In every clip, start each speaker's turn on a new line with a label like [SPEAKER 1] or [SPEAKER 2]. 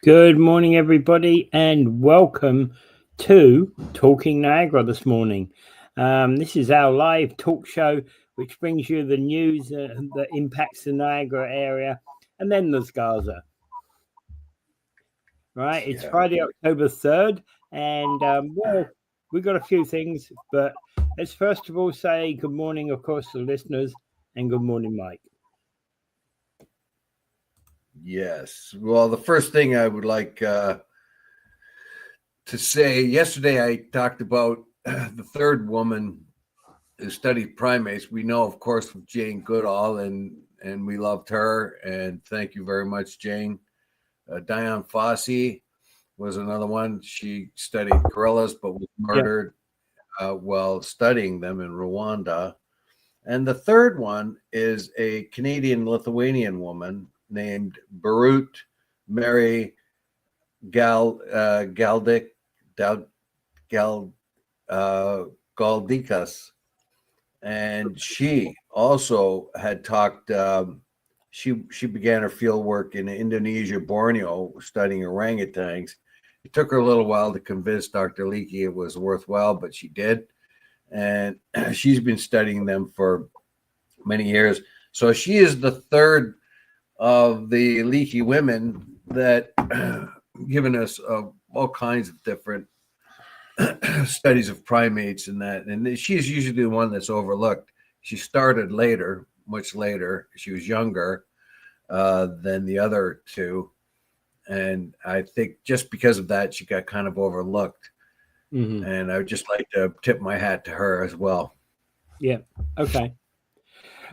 [SPEAKER 1] Good morning, everybody, and welcome to Talking Niagara this morning. This is our live talk show, which brings you the news that impacts the Niagara area, and then there's Gaza. Right, it's Friday, October 3rd, and we've got a few things, but let's first of all say good morning, of course, to the listeners, and good morning, Mike.
[SPEAKER 2] Yes. Well, the first thing I would like to say, yesterday I talked about the third woman who studied primates. We know, of course, with Jane Goodall, and we loved her. And thank you very much, Jane. Diane Fossey was another one. She studied gorillas, but was murdered while studying them in Rwanda. And the third one is a Canadian-Lithuanian woman named Barut Mary Galdikas, and she also had talked. She began her field work in Indonesia, Borneo, studying orangutans. It took her a little while to convince Dr. Leakey it was worthwhile, but she did, and she's been studying them for many years. So she is the third of the Leakey women that given us all kinds of different studies of primates and that. And she's usually the one that's overlooked. She started later, much later. She was younger than the other two. And I think just because of that, she got kind of overlooked. Mm-hmm. And I would just like to tip my hat to her as well.
[SPEAKER 1] Yeah. Okay.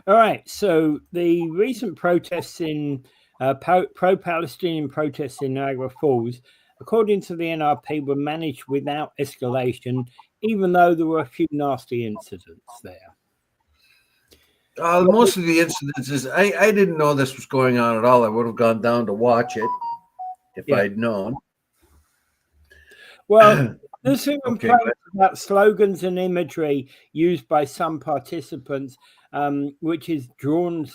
[SPEAKER 1] All right, so the recent protests in pro-Palestinian protests in Niagara Falls, according to the NRP, were managed without escalation, even though there were a few nasty incidents there.
[SPEAKER 2] Most of the incidences, I didn't know this was going on at all. I would have gone down to watch it if I'd known.
[SPEAKER 1] Well, there's some complaints about slogans and imagery used by some participants, which has drawn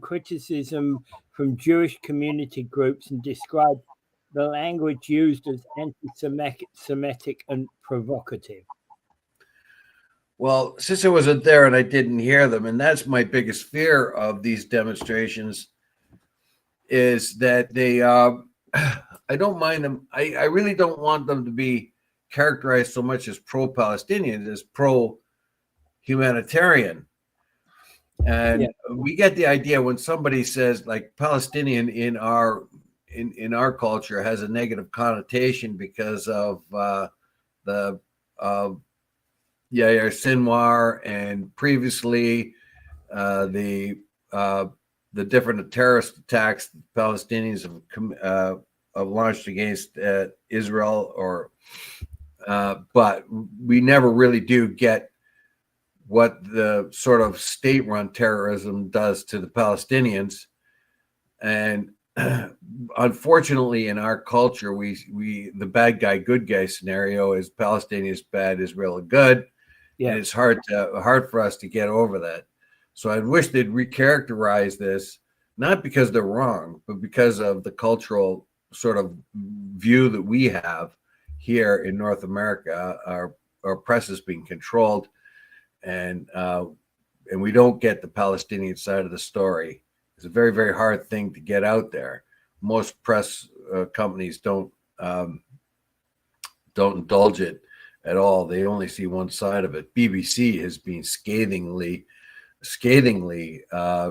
[SPEAKER 1] criticism from Jewish community groups and described the language used as anti-Semitic and provocative.
[SPEAKER 2] Well, since I wasn't there and I didn't hear them, and that's my biggest fear of these demonstrations, is that they I don't mind them. I really don't want them to be characterized so much as pro-Palestinian as pro-humanitarian. And we get the idea when somebody says like Palestinian in our culture has a negative connotation because of the Yair Sinwar and previously the different terrorist attacks Palestinians have launched against Israel, but we never really do get what the sort of state-run terrorism does to the Palestinians. And unfortunately, in our culture, we the bad guy, good guy scenario is Palestinian is bad, Israel is good. Yeah. And it's hard for us to get over that. So I wish they'd recharacterize this, not because they're wrong, but because of the cultural sort of view that we have here in North America. Our press is being controlled, and we don't get the Palestinian side of the story. It's a very, very hard thing to get out there. Most press companies don't indulge it at all. They only see one side of it. BBC has been scathingly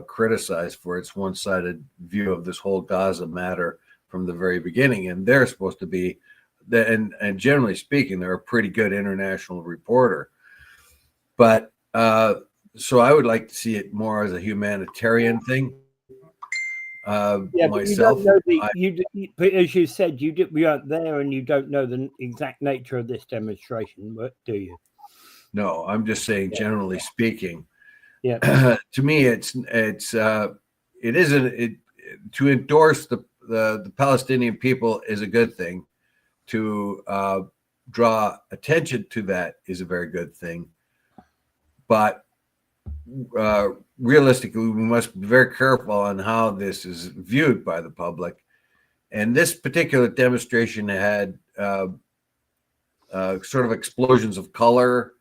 [SPEAKER 2] criticized for its one-sided view of this whole Gaza matter from the very beginning. And they're supposed to be, and generally speaking, they're a pretty good international reporter. But so I would like to see it more as a humanitarian thing. Myself,
[SPEAKER 1] but as you said, we aren't there, and you don't know the exact nature of this demonstration, do you?
[SPEAKER 2] No, I'm just saying, generally speaking. Yeah. To me, to endorse the Palestinian people is a good thing. To draw attention to that is a very good thing. But realistically, we must be very careful on how this is viewed by the public. And this particular demonstration had sort of explosions of color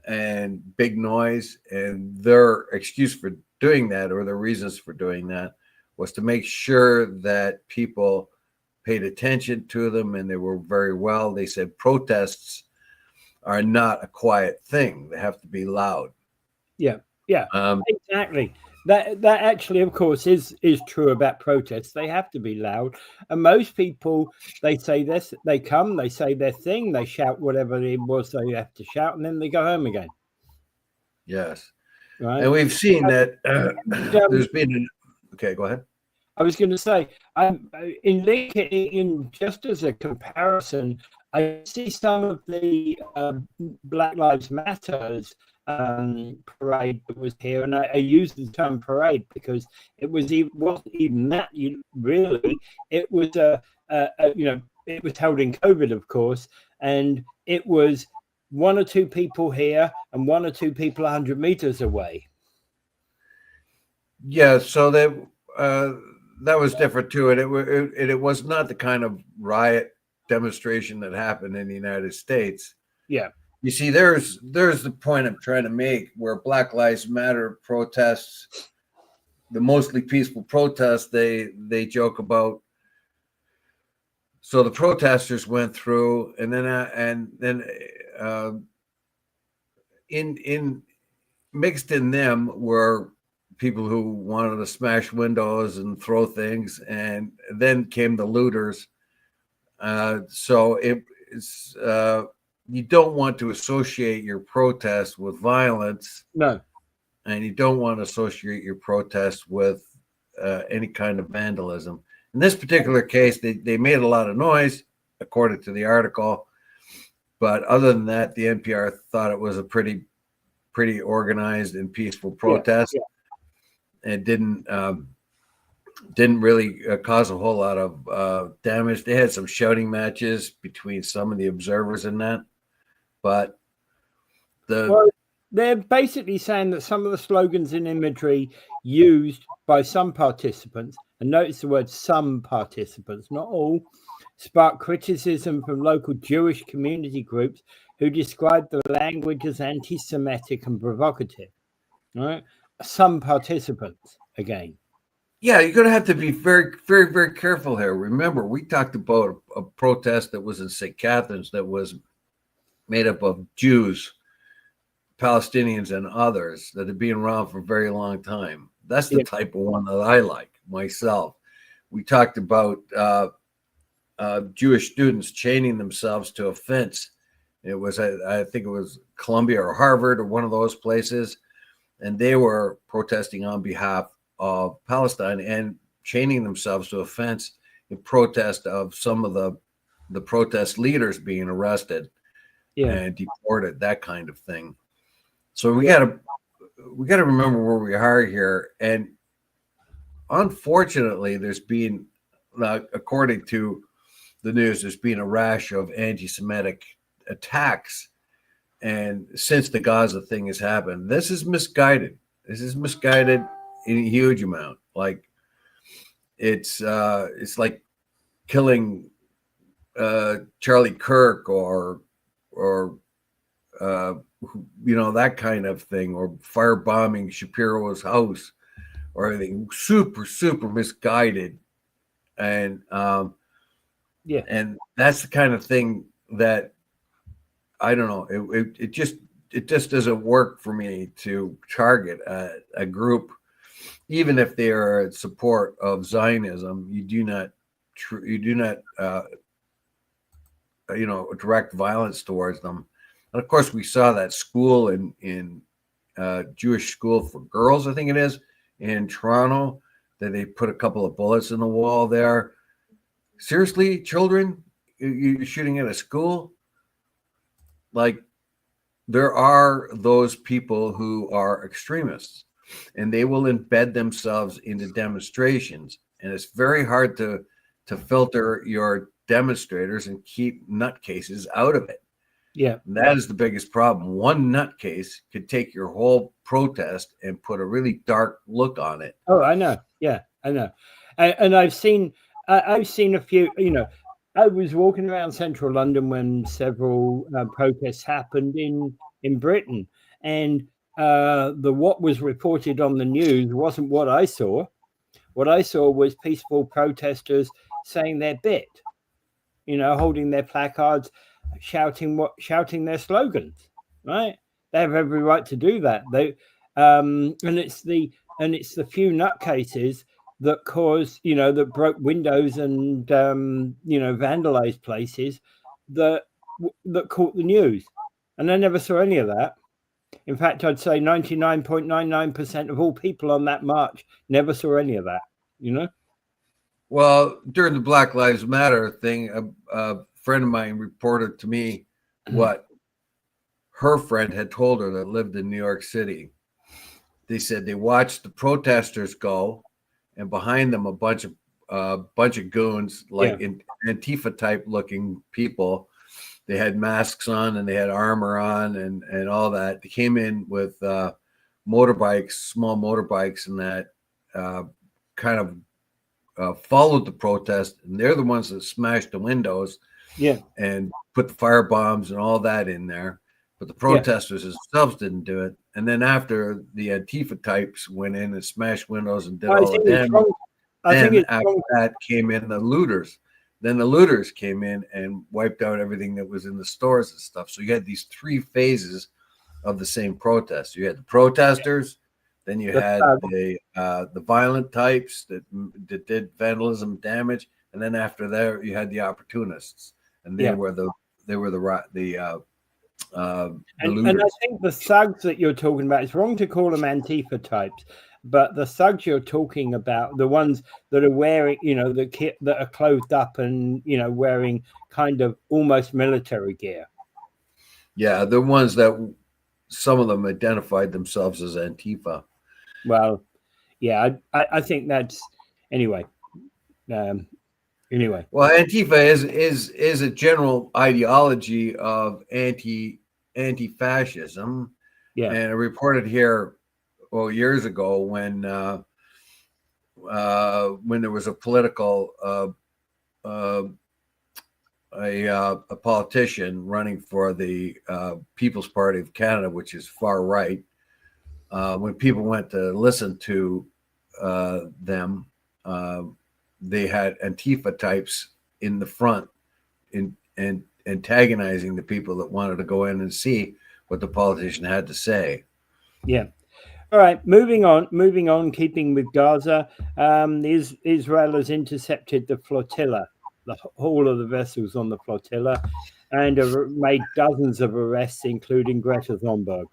[SPEAKER 2] and big noise. And their excuse for doing that, or their reasons for doing that, was to make sure that people paid attention to them, and they were very well. They said protests are not a quiet thing. They have to be loud.
[SPEAKER 1] Yeah, exactly. That actually, of course, is true about protests. They have to be loud. And most people, they say this, they come, they say their thing, they shout whatever it was they have to shout, and then they go home again.
[SPEAKER 2] Yes.
[SPEAKER 1] Right.
[SPEAKER 2] And we've seen that there's been okay, go ahead.
[SPEAKER 1] I was going to say, in LinkedIn, just as a comparison, I see some of the Black Lives Matters parade that was here, and I use the term parade because it wasn't even that. It was it was held in COVID, of course, and it was one or two people here and one or two people 100 meters away.
[SPEAKER 2] Yeah, so that was different too, and it was not the kind of riot demonstration that happened in the United States.
[SPEAKER 1] Yeah,
[SPEAKER 2] you see, there's the point I'm trying to make, where Black Lives Matter protests, the mostly peaceful protests, they joke about. So the protesters went through, and then in mixed in them were people who wanted to smash windows and throw things, and then came the looters. So it's you don't want to associate your protest with violence.
[SPEAKER 1] No.
[SPEAKER 2] And you don't want to associate your protest with any kind of vandalism. In this particular case, they made a lot of noise, according to the article. But other than that, the NPR thought it was a pretty organized and peaceful protest.
[SPEAKER 1] Yeah.
[SPEAKER 2] It didn't really cause a whole lot of damage. They had some shouting matches between some of the observers in that, but
[SPEAKER 1] they're basically saying that some of the slogans and imagery used by some participants, and notice the word some participants, not all, sparked criticism from local Jewish community groups who described the language as anti-Semitic and provocative. Right? Some participants again.
[SPEAKER 2] Yeah, you're going to have to be very, very, very careful here. Remember, we talked about a protest that was in St. Catharines that was made up of Jews, Palestinians, and others that have been around for a very long time. That's the type of one that I like myself. We talked about Jewish students chaining themselves to a fence. It was, I think it was Columbia or Harvard or one of those places. And they were protesting on behalf of Palestine and chaining themselves to a fence in protest of some of the protest leaders being arrested and deported, that kind of thing. So we got to remember where we are here. And unfortunately, there's been, according to the news, there's been a rash of anti-Semitic attacks. And since the Gaza thing has happened, this is misguided. This is misguided in a huge amount. Like it's like killing Charlie Kirk or that kind of thing, or firebombing Shapiro's house or anything. Super misguided. And and that's the kind of thing that, I don't know. It just doesn't work for me to target a group, even if they are in support of Zionism. You do not direct violence towards them. And of course, we saw that school in Jewish school for girls, I think it is, in Toronto, that they put a couple of bullets in the wall there. Seriously, children, you're shooting at a school? Like, there are those people who are extremists, and they will embed themselves into demonstrations. And it's very hard to filter your demonstrators and keep nutcases out of it.
[SPEAKER 1] Yeah.
[SPEAKER 2] And that is the biggest problem. One nutcase could take your whole protest and put a really dark look on it.
[SPEAKER 1] Oh, I know. Yeah, I know. And I've seen I've seen a few. I was walking around central London when several protests happened in Britain, and what was reported on the news wasn't what I saw. What I saw was peaceful protesters saying their bit, holding their placards, shouting their slogans. Right? They have every right to do that. And it's the few nutcases that caused, that broke windows and vandalized places that caught the news. And I never saw any of that. In fact, I'd say 99.99% of all people on that march never saw any of that,
[SPEAKER 2] Well, during the Black Lives Matter thing, a friend of mine reported to me what her friend had told her that lived in New York City. They said they watched the protesters go, and behind them a bunch of goons, like Antifa type looking people. They had masks on and they had armor on and all that. They came in with motorbikes, small motorbikes, and that kind of followed the protest. And they're the ones that smashed the windows, and put the fire bombs and all that in there. But the protesters themselves didn't do it. And then after the Antifa types went in and smashed windows and did all the damage, then after that came in the looters. Then the looters came in and wiped out everything that was in the stores and stuff. So you had these three phases of the same protest. You had the protesters, then you had the violent types that did vandalism damage, and then after that you had the opportunists, and they were the looters.
[SPEAKER 1] And I think the thugs that you're talking about, it's wrong to call them Antifa types, but the thugs you're talking about, the ones that are wearing, the kit that are clothed up and, wearing kind of almost military gear.
[SPEAKER 2] Yeah, the ones that some of them identified themselves as Antifa.
[SPEAKER 1] Well, yeah, I think that's anyway. Well,
[SPEAKER 2] Antifa is a general ideology of anti-fascism.
[SPEAKER 1] Yeah.
[SPEAKER 2] And I reported here years ago when there was a political a politician running for the People's Party of Canada, which is far right. When people went to listen to them, they had Antifa types in the front and antagonizing the people that wanted to go in and see what the politician had to say.
[SPEAKER 1] Yeah. All right. Moving on, keeping with Gaza, Israel has intercepted the flotilla, all of the vessels on the flotilla, and have made dozens of arrests, including Greta Thunberg.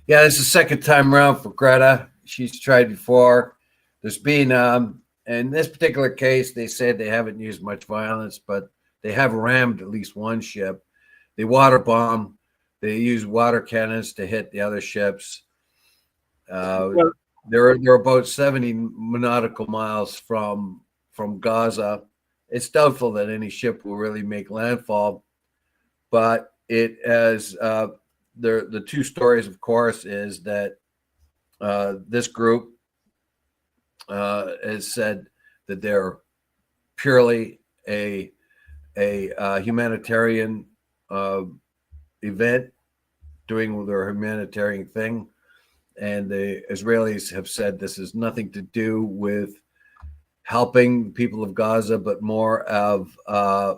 [SPEAKER 2] Yeah, it's the second time around for Greta. She's tried before. There's been, in this particular case, they said they haven't used much violence, but they have rammed at least one ship. They water bomb. They use water cannons to hit the other ships. They're about 70 nautical miles from Gaza. It's doubtful that any ship will really make landfall, but it has the two stories, of course, is that this group has said that they're purely a humanitarian event, doing their humanitarian thing, and the Israelis have said this has nothing to do with helping the people of Gaza, but more of a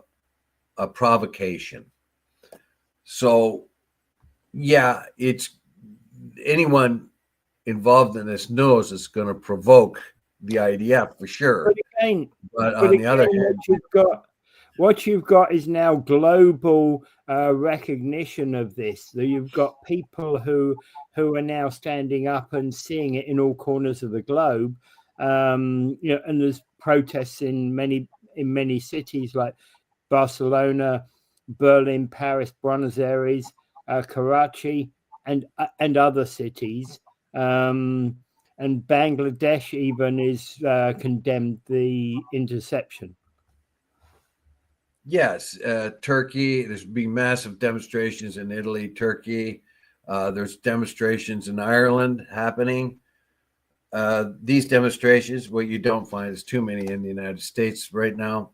[SPEAKER 2] provocation. So, yeah, it's anyone involved in this knows it's going to provoke the IDF for sure. But on the other hand,
[SPEAKER 1] what you've got is now global recognition of this. So you've got people who are now standing up and seeing it in all corners of the globe. And there's protests in many cities like Barcelona, Berlin, Paris, Buenos Aires, Karachi, and other cities. And Bangladesh even is condemned the interception.
[SPEAKER 2] Yes, Turkey. There's been massive demonstrations in Italy, Turkey. There's demonstrations in Ireland happening. these demonstrations, what you don't find is too many in the United States right now,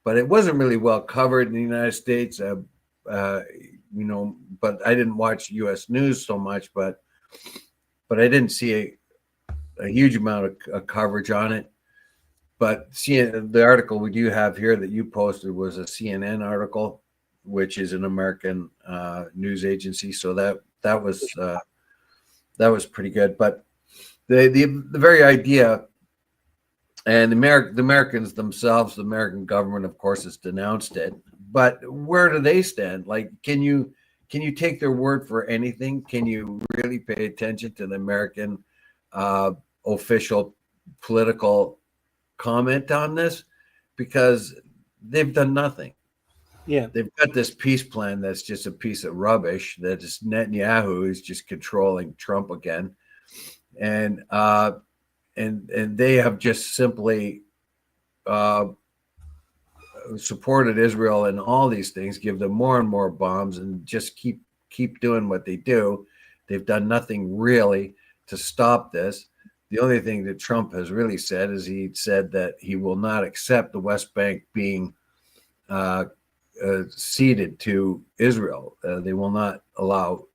[SPEAKER 2] but it wasn't really well covered in the United States. But I didn't watch U.S. news so much, but I didn't see a huge amount of coverage on it. But the article we do have here that you posted was a CNN article, which is an American news agency. So that was pretty good. But the very idea, and the Americans themselves, the American government, of course, has denounced it. But where do they stand? Like, can you take their word for anything? Can you really pay attention to the American official political comment on this? Because they've done nothing.
[SPEAKER 1] Yeah,
[SPEAKER 2] they've got this peace plan that's just a piece of rubbish. That is Netanyahu is just controlling Trump again, and they have just simply supported Israel in all these things, give them more and more bombs, and just keep doing what they do. They've done nothing really to stop this. The only thing that Trump has really said is he said that he will not accept the West Bank being ceded to Israel. They will not allow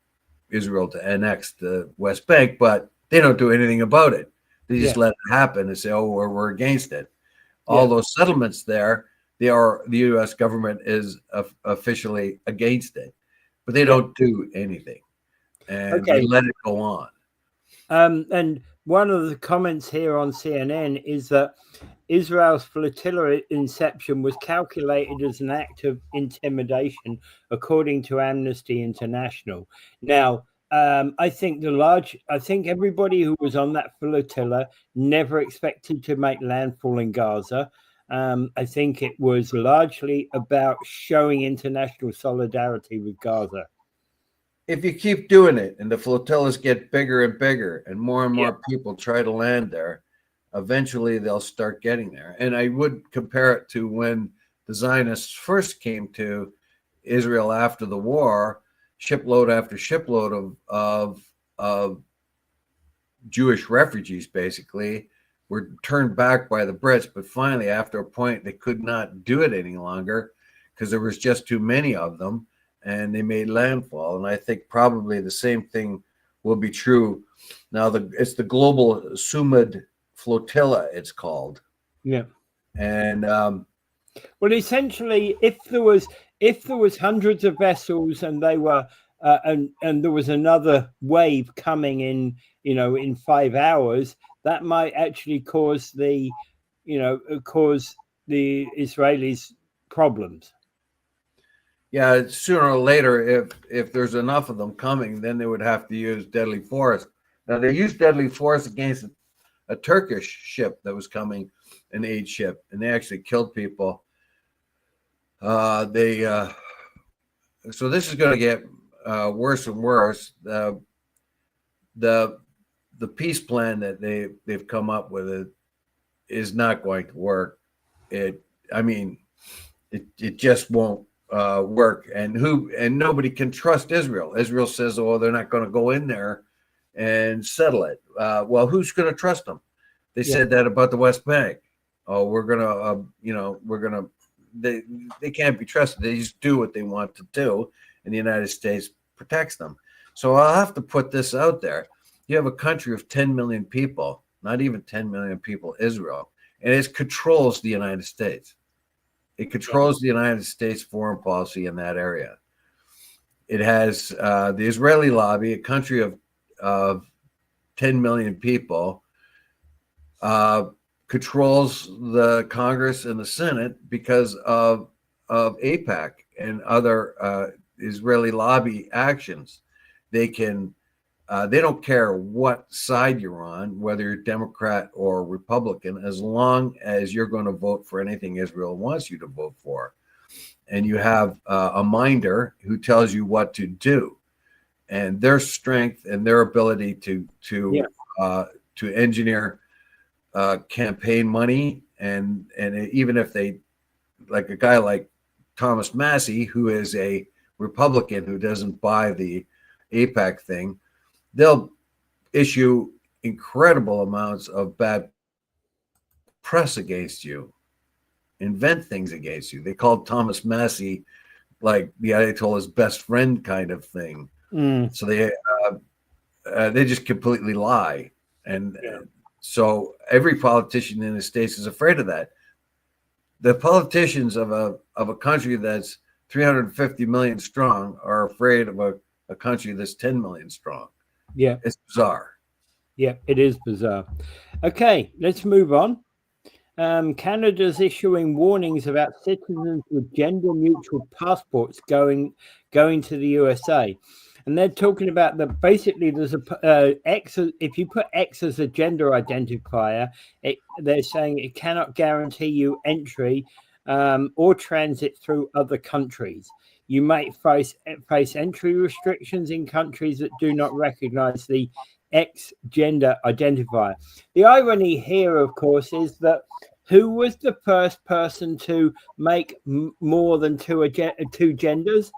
[SPEAKER 2] Israel to annex the West Bank, but they don't do anything about it. They just let it happen and say, "Oh, we're against it." All those settlements there, the U.S. government is officially against it, but they don't do anything, and they let it go on.
[SPEAKER 1] And one of the comments here on CNN is that Israel's flotilla inception was calculated as an act of intimidation, according to Amnesty International. Now, I think everybody who was on that flotilla never expected to make landfall in Gaza. I think it was largely about showing international solidarity with Gaza.
[SPEAKER 2] If you keep doing it and the flotillas get bigger and bigger and more people try to land there, eventually they'll start getting there. And I would compare it to when the Zionists first came to Israel after the war. Shipload after shipload of Jewish refugees basically were turned back by the Brits, but finally after a point they could not do it any longer because there was just too many of them, and they made landfall. And I think probably the same thing will be true now. It's the global Sumud flotilla, it's called.
[SPEAKER 1] Yeah.
[SPEAKER 2] And
[SPEAKER 1] well, essentially, if there was hundreds of vessels and they were and there was another wave coming in 5 hours, that might actually cause the Israelis problems.
[SPEAKER 2] Yeah, sooner or later, if there's enough of them coming, then they would have to use deadly force. Now they used deadly force against a Turkish ship that was coming, an aid ship, and they actually killed people. So this is going to get worse and worse. The peace plan that they've come up with is not going to work. It just won't work. And nobody can trust Israel. Israel says, "Oh, they're not going to go in there and settle it." Well, who's going to trust them? They said that about the West Bank. Oh, we're gonna, they can't be trusted. They just do what they want to do, and the United States protects them. So I'll have to put this out there. You have a country of 10 million people, not even 10 million people, Israel, and it controls the United States. It controls the United States foreign policy in that area. It has the Israeli lobby, a country of 10 million people, controls the Congress and the Senate because of AIPAC and other Israeli lobby actions. They don't care what side you're on, whether you're Democrat or Republican, as long as you're going to vote for anything Israel wants you to vote for. And you have a minder who tells you what to do. And their strength and their ability to engineer campaign money, and even if they, like a guy like Thomas Massey, who is a Republican who doesn't buy the AIPAC thing, they'll issue incredible amounts of bad press against you, invent things against you. They called Thomas Massey like the Ayatollah's best friend kind of thing. So they just completely lie. And so every politician in the States is afraid of that. The politicians of a country that's 350 million strong are afraid of a country that's 10 million strong.
[SPEAKER 1] Yeah.
[SPEAKER 2] It's bizarre.
[SPEAKER 1] Yeah, it is bizarre. Okay, let's move on. Canada's issuing warnings about citizens with gender-neutral passports going to the USA. And they're talking about that basically there's a X. If you put X as a gender identifier, they're saying it cannot guarantee you entry or transit through other countries. You might face entry restrictions in countries that do not recognize the X gender identifier. The irony here, of course, is that who was the first person to make more than two genders?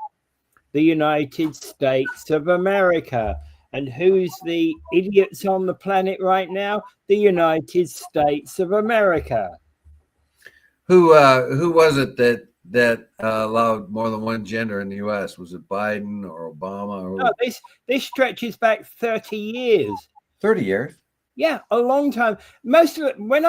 [SPEAKER 1] The United States of America. And who's the idiots on the planet right now? The United States of America.
[SPEAKER 2] Who was it that allowed more than one gender in the U.S.? Was it Biden or Obama? Or
[SPEAKER 1] no, this stretches back 30 years.
[SPEAKER 2] 30 years?
[SPEAKER 1] Yeah, a long time. Most of my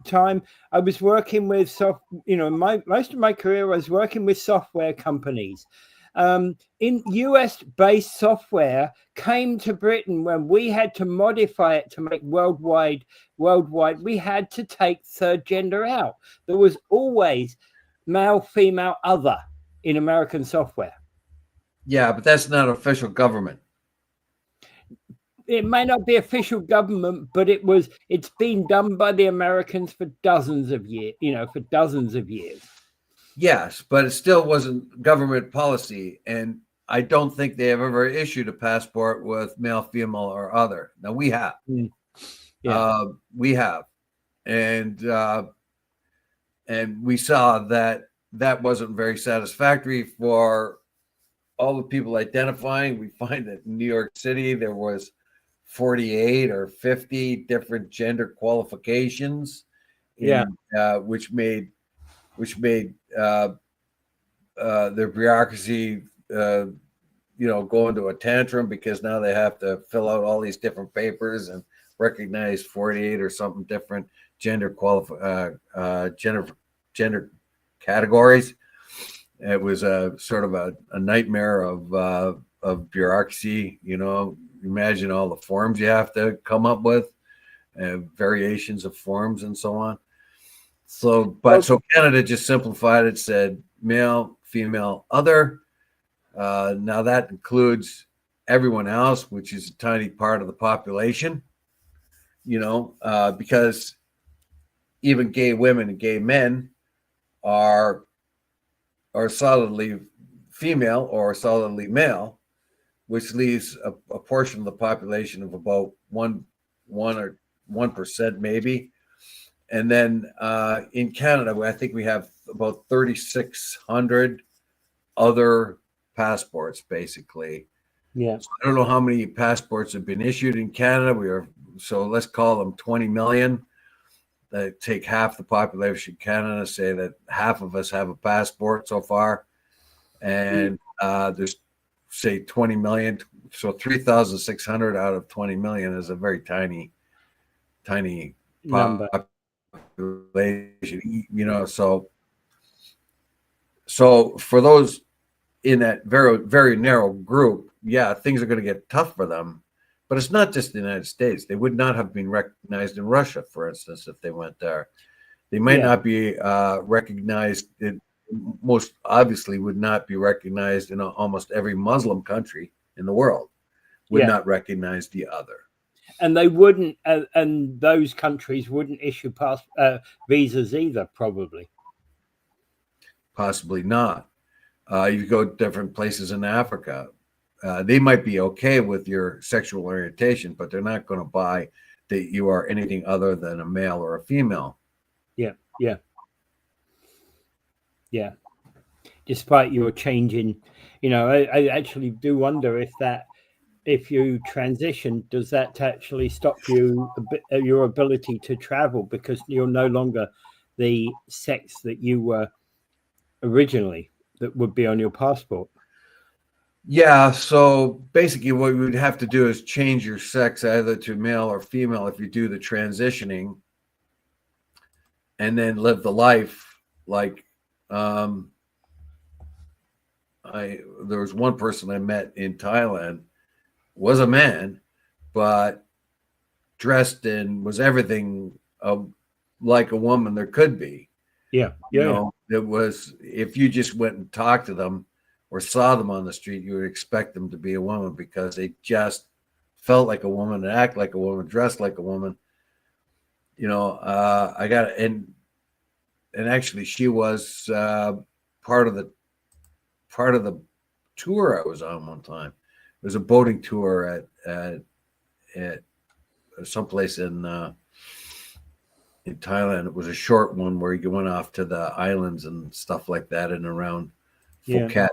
[SPEAKER 1] time, I was working with most of my career I was working with software companies. In US-based software came to Britain when we had to modify it to make worldwide. We had to take third gender out. There was always male, female, other in American software.
[SPEAKER 2] Yeah, but that's not official government.
[SPEAKER 1] It may not be official government, but it's been done by the Americans for dozens of years,
[SPEAKER 2] Yes, but it still wasn't government policy. And I don't think they have ever issued a passport with male, female, or other. Now we have. We have. And we saw that wasn't very satisfactory for all the people identifying. We find that in New York City, there was 48 or 50 different gender qualifications, which made their bureaucracy, go into a tantrum because now they have to fill out all these different papers and recognize 48 or something different gender categories. It was a sort of a nightmare of bureaucracy. Imagine all the forms you have to come up with, variations of forms and so on. So Canada just simplified it, said male, female, other. Now that includes everyone else, which is a tiny part of the population, because even gay women and gay men are solidly female or solidly male, which leaves a portion of the population of about 1% maybe. And then in Canada, I think we have about 3,600 other passports, basically.
[SPEAKER 1] Yeah.
[SPEAKER 2] So I don't know how many passports have been issued in Canada. So let's call them 20 million. That take half the population of Canada, say that half of us have a passport so far. And there's, say, 20 million. So 3,600 out of 20 million is a very tiny
[SPEAKER 1] number.
[SPEAKER 2] Population, so for those in that very, very narrow group, things are going to get tough for them. But it's not just the United States. They would not have been recognized in Russia, for instance, if they went there. They might not be recognized. It most obviously would not be recognized in almost every Muslim country in the world. Would not recognize the other.
[SPEAKER 1] And they wouldn't, and those countries wouldn't issue visas either, probably.
[SPEAKER 2] Possibly not. You go to different places in Africa. They might be okay with your sexual orientation, but they're not going to buy that you are anything other than a male or a female.
[SPEAKER 1] Yeah. Despite your changing, I actually do wonder if that if you transition, does that actually stop your ability to travel because you're no longer the sex that you were originally that would be on your passport?
[SPEAKER 2] Yeah, so basically what we would have to do is change your sex either to male or female if you do the transitioning, and then live the life like there was one person I met in Thailand, was a man, but dressed and was everything like a woman there could be.
[SPEAKER 1] Yeah.
[SPEAKER 2] It was, if you just went and talked to them or saw them on the street, you would expect them to be a woman because they just felt like a woman and act like a woman, dressed like a woman. I got, and actually she was part of the tour I was on one time. It was a boating tour at someplace in Thailand. It was a short one where you went off to the islands and stuff like that and around Phuket.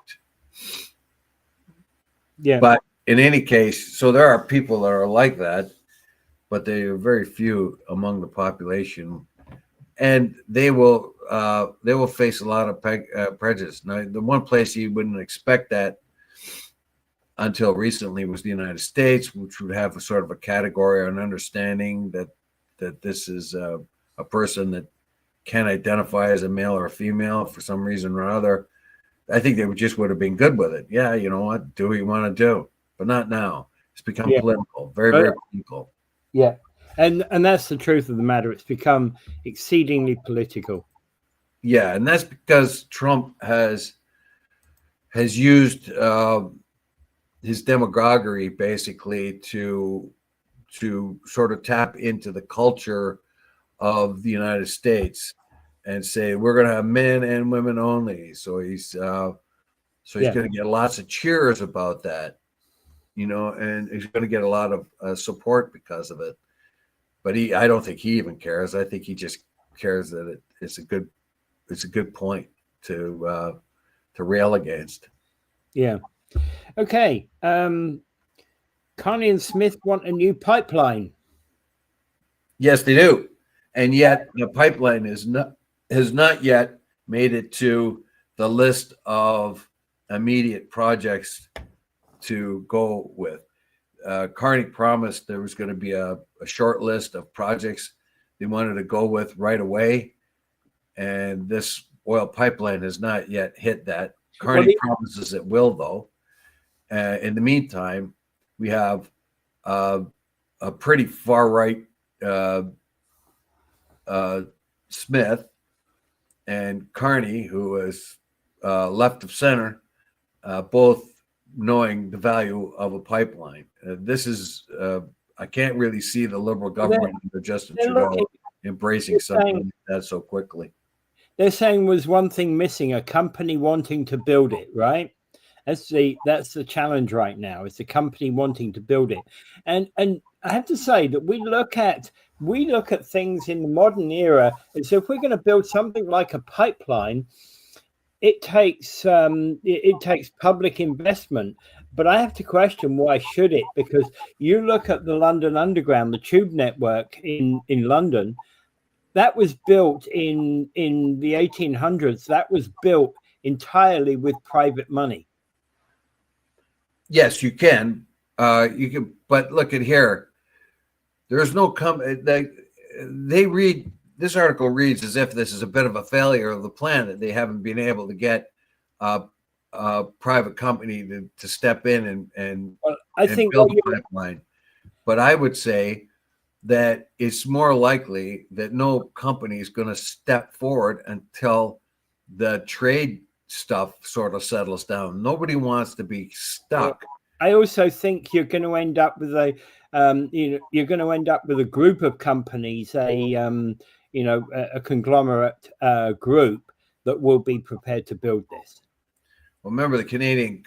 [SPEAKER 1] Yeah.
[SPEAKER 2] But in any case, so there are people that are like that, but they are very few among the population, and they will face a lot of prejudice. Now, the one place you wouldn't expect that until recently was the United States, which would have a sort of a category or an understanding that this is a person that can identify as a male or a female for some reason or other. I think they would have been good with it. Yeah, you know what? Do what you want to do, but not now. It's become political, very, very political.
[SPEAKER 1] Yeah, and that's the truth of the matter. It's become exceedingly political.
[SPEAKER 2] Yeah, and that's because Trump has used his demagoguery basically to sort of tap into the culture of the United States and say we're going to have men and women only. So he's going to get lots of cheers about that, and he's going to get a lot of support because of it. But I don't think he even cares. I think he just cares that it's a good point to rail against.
[SPEAKER 1] Yeah. Okay. Carney and Smith want a new pipeline.
[SPEAKER 2] Yes, they do, and yet the pipeline has not yet made it to the list of immediate projects to go with. Carney promised there was going to be a short list of projects they wanted to go with right away, and this oil pipeline has not yet hit that. Carney promises it will, though. In the meantime, we have a pretty far right Smith and Carney, who is left of center, both knowing the value of a pipeline. This is I can't really see the Liberal government under Justin Trudeau embracing something like that so quickly.
[SPEAKER 1] They're saying was one thing missing, a company wanting to build it, right? That's the challenge right now. It's the company wanting to build it. And I have to say that we look at things in the modern era, and so if we're going to build something like a pipeline, it takes public investment. But I have to question, why should it? Because you look at the London Underground, the tube network in London, that was built in the 1800s. That was built entirely with private money.
[SPEAKER 2] Yes, you can. You can, but look at here. There's no they read this article reads as if this is a bit of a failure of the plan, that they haven't been able to get a private company to step in and build a pipeline. But I would say that it's more likely that no company is going to step forward until the trade stuff sort of settles down. Nobody wants to be stuck.
[SPEAKER 1] I also think you're going to end up with a group of companies, a conglomerate group that will be prepared to build this.
[SPEAKER 2] Well, remember the Canadian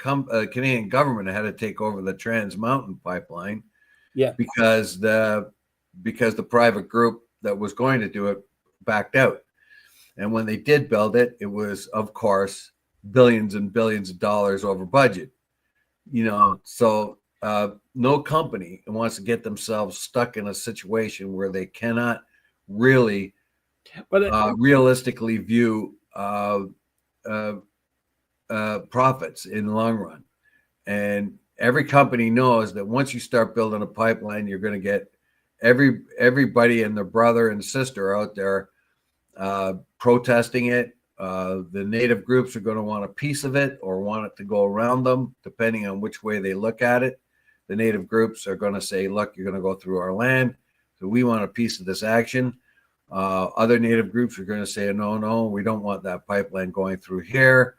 [SPEAKER 2] government had to take over the Trans Mountain pipeline, because the private group that was going to do it backed out. And when they did build it, it was, of course, billions and billions of dollars over budget. So no company wants to get themselves stuck in a situation where they cannot really realistically view profits in the long run. And every company knows that once you start building a pipeline, you're going to get everybody and their brother and sister out there protesting it. The native groups are going to want a piece of it or want it to go around them, depending on which way they look at it. The native groups are going to say, look, you're going to go through our land, so we want a piece of this action. Other native groups are going to say, no, we don't want that pipeline going through here.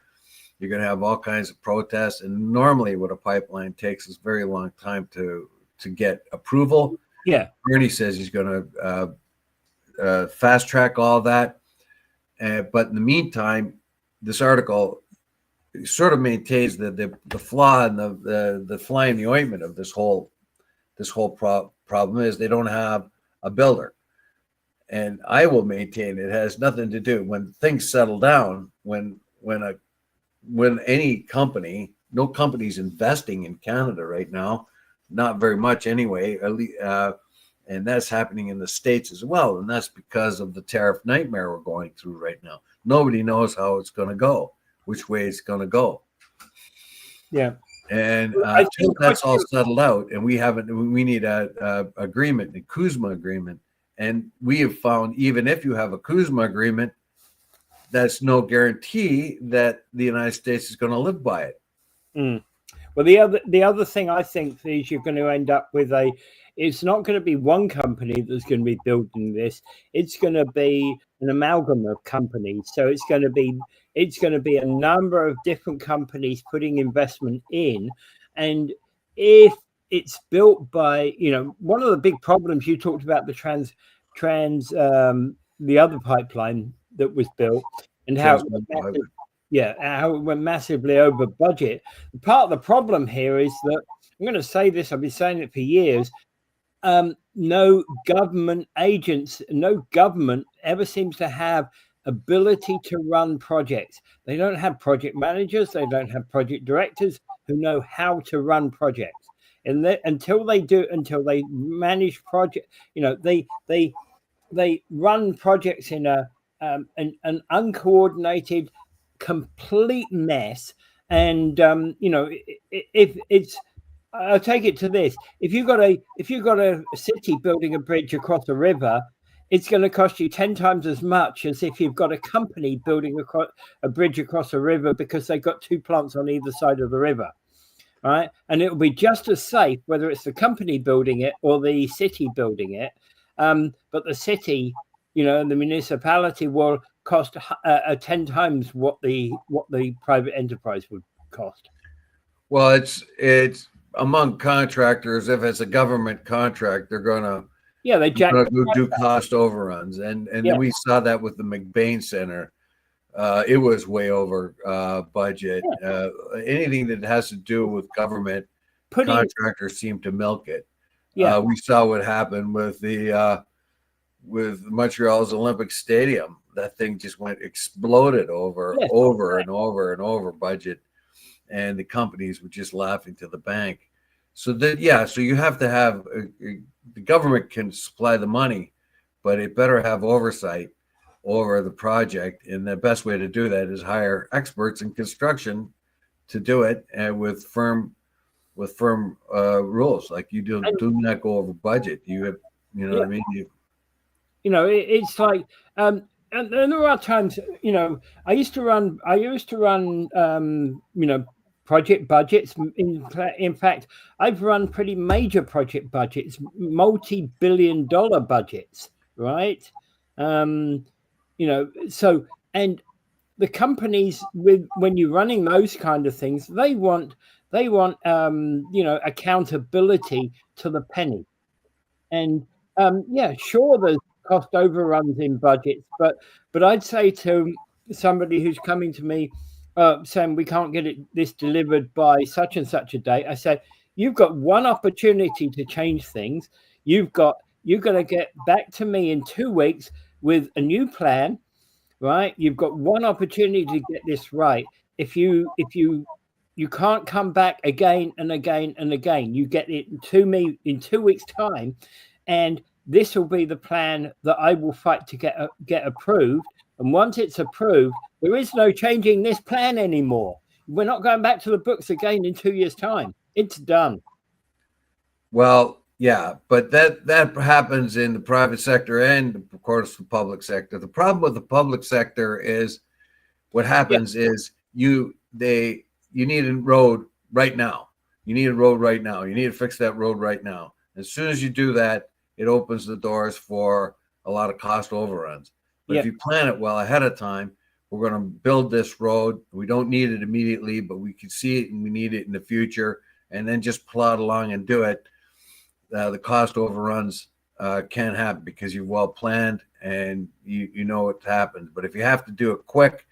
[SPEAKER 2] You're going to have all kinds of protests. And normally what a pipeline takes is a very long time to get approval.
[SPEAKER 1] Yeah.
[SPEAKER 2] Carney says he's going to fast track all that. But in the meantime, this article sort of maintains that the flaw and the fly in the ointment of this whole problem is they don't have a builder. And I will maintain it has nothing to do when things settle down, when any company, no company's investing in Canada right now, not very much anyway, and that's happening in the States as well. And that's because of the tariff nightmare we're going through right now. Nobody knows how it's going to go, which way it's going to go.
[SPEAKER 1] Yeah.
[SPEAKER 2] And until that's all settled out, and we need a agreement, a Kuzma agreement. And we have found, even if you have a Kuzma agreement, that's no guarantee that the United States is going to live by it.
[SPEAKER 1] Mm. Well, the other thing I think is you're going to end up with it's not going to be one company that's going to be building this. It's going to be an amalgam of companies. So it's going to be a number of different companies putting investment in. And if it's built by, one of the big problems you talked about, the the other pipeline that was built and how it went massively over budget. Part of the problem here is that, I'm going to say this, I've been saying it for years, no government ever seems to have ability to run projects. They don't have project managers, they don't have project directors who know how to run projects. And until they manage project, they run projects in an uncoordinated, complete mess. And if it's, I'll take it to this: if you've got a city building a bridge across a river, it's going to cost you 10 times as much as if you've got a company building a bridge across a river, because they've got two plants on either side of the river. Right, and it will be just as safe whether it's the company building it or the city building it. But the city, and the municipality will cost 10 times what the private enterprise would cost.
[SPEAKER 2] Well, it's among contractors. If it's a government contract, they're gonna do cost overruns, and then we saw that with the McBain Center. It was way over budget. Anything that has to do with government, contractors seem to milk it. We saw what happened with with Montreal's Olympic Stadium. That thing just exploded over and over budget, and the companies were just laughing to the bank. So so you have to have the government can supply the money, but it better have oversight over the project, and the best way to do that is hire experts in construction to do it, and with firm rules. Like, you do not go over budget. You have, what I mean.
[SPEAKER 1] It's like, and there are times, I used to run project budgets. In fact, I've run pretty major project budgets, multi-billion-dollar budgets, right? So, and the companies, when you're running those kind of things, they want accountability to the penny. And sure, there's cost overruns in budgets, but I'd say to somebody who's coming to me saying we can't get this delivered by such and such a date, I said, you've got one opportunity to change things. You've got to get back to me in 2 weeks with a new plan, right? You've got one opportunity to get this right. If you you can't come back again and again and again. You get it to me in 2 weeks' time, and this will be the plan that I will fight to get approved. And once it's approved, there is no changing this plan anymore. We're not going back to the books again in 2 years' time. It's done.
[SPEAKER 2] Well, yeah, but that happens in the private sector and, of course, the public sector. The problem with the public sector is what happens is you need a road right now. You need a road right now. You need to fix that road right now. As soon as you do that, it opens the doors for a lot of cost overruns. But if you plan it well ahead of time, we're going to build this road. We don't need it immediately, but we can see it and we need it in the future, and then just plod along and do it. The cost overruns can happen because you've well planned and you know what happens. But if you have to do it quick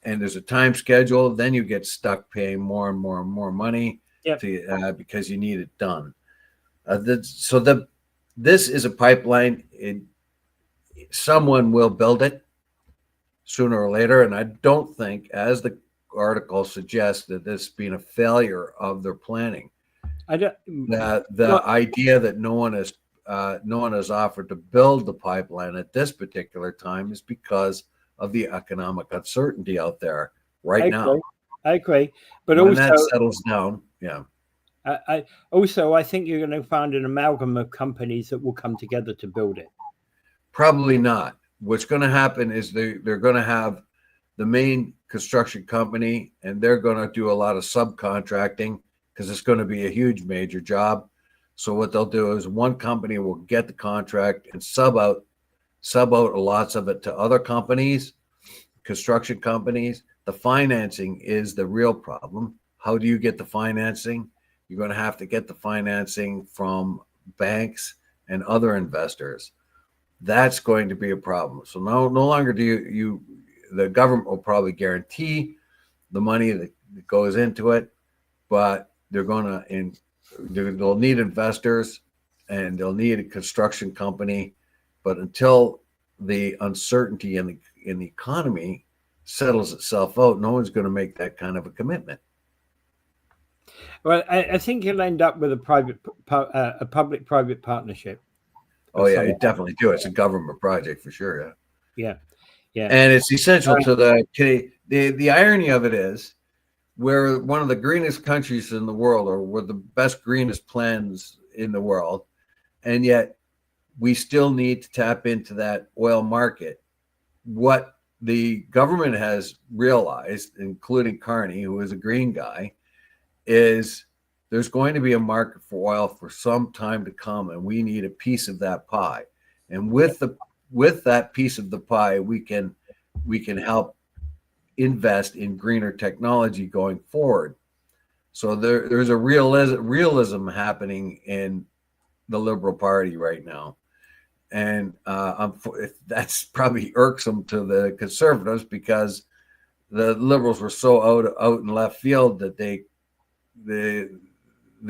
[SPEAKER 2] and there's a time schedule, then you get stuck paying more and more and more money because you need it done. This is a pipeline. Someone will build it sooner or later, and I don't think, as the article suggests, that this being a failure of their planning. The idea that no one has offered to build the pipeline at this particular time is because of the economic uncertainty out there now.
[SPEAKER 1] I agree, but
[SPEAKER 2] when
[SPEAKER 1] also
[SPEAKER 2] that settles down,
[SPEAKER 1] I think you're going to find an amalgam of companies that will come together to build it.
[SPEAKER 2] Probably not. What's going to happen is they're going to have the main construction company, and they're going to do a lot of subcontracting because it's going to be a huge major job. So what they'll do is one company will get the contract and sub out lots of it to other companies, construction companies. The financing is the real problem. How do you get the financing? You're going to have to get the financing from banks and other investors. That's going to be a problem. So no longer do the government will probably guarantee the money that goes into it, but they'll need investors and they'll need a construction company. But until the uncertainty in the economy settles itself out, no one's going to make that kind of a commitment.
[SPEAKER 1] Well, I think you'll end up with a public-private partnership.
[SPEAKER 2] Oh yeah, you definitely do. It's a government project for sure.
[SPEAKER 1] Yeah.
[SPEAKER 2] And it's essential to the irony of it is, we're one of the greenest countries in the world, or we're the best greenest plans in the world, and yet we still need to tap into that oil market. What the government has realized, including Carney, who is a green guy, is there's going to be a market for oil for some time to come, and we need a piece of that pie. And with that piece of the pie, we can help invest in greener technology going forward. So there's a realism happening in the Liberal Party right now, and that's probably irksome to the Conservatives because the Liberals were so out in left field that they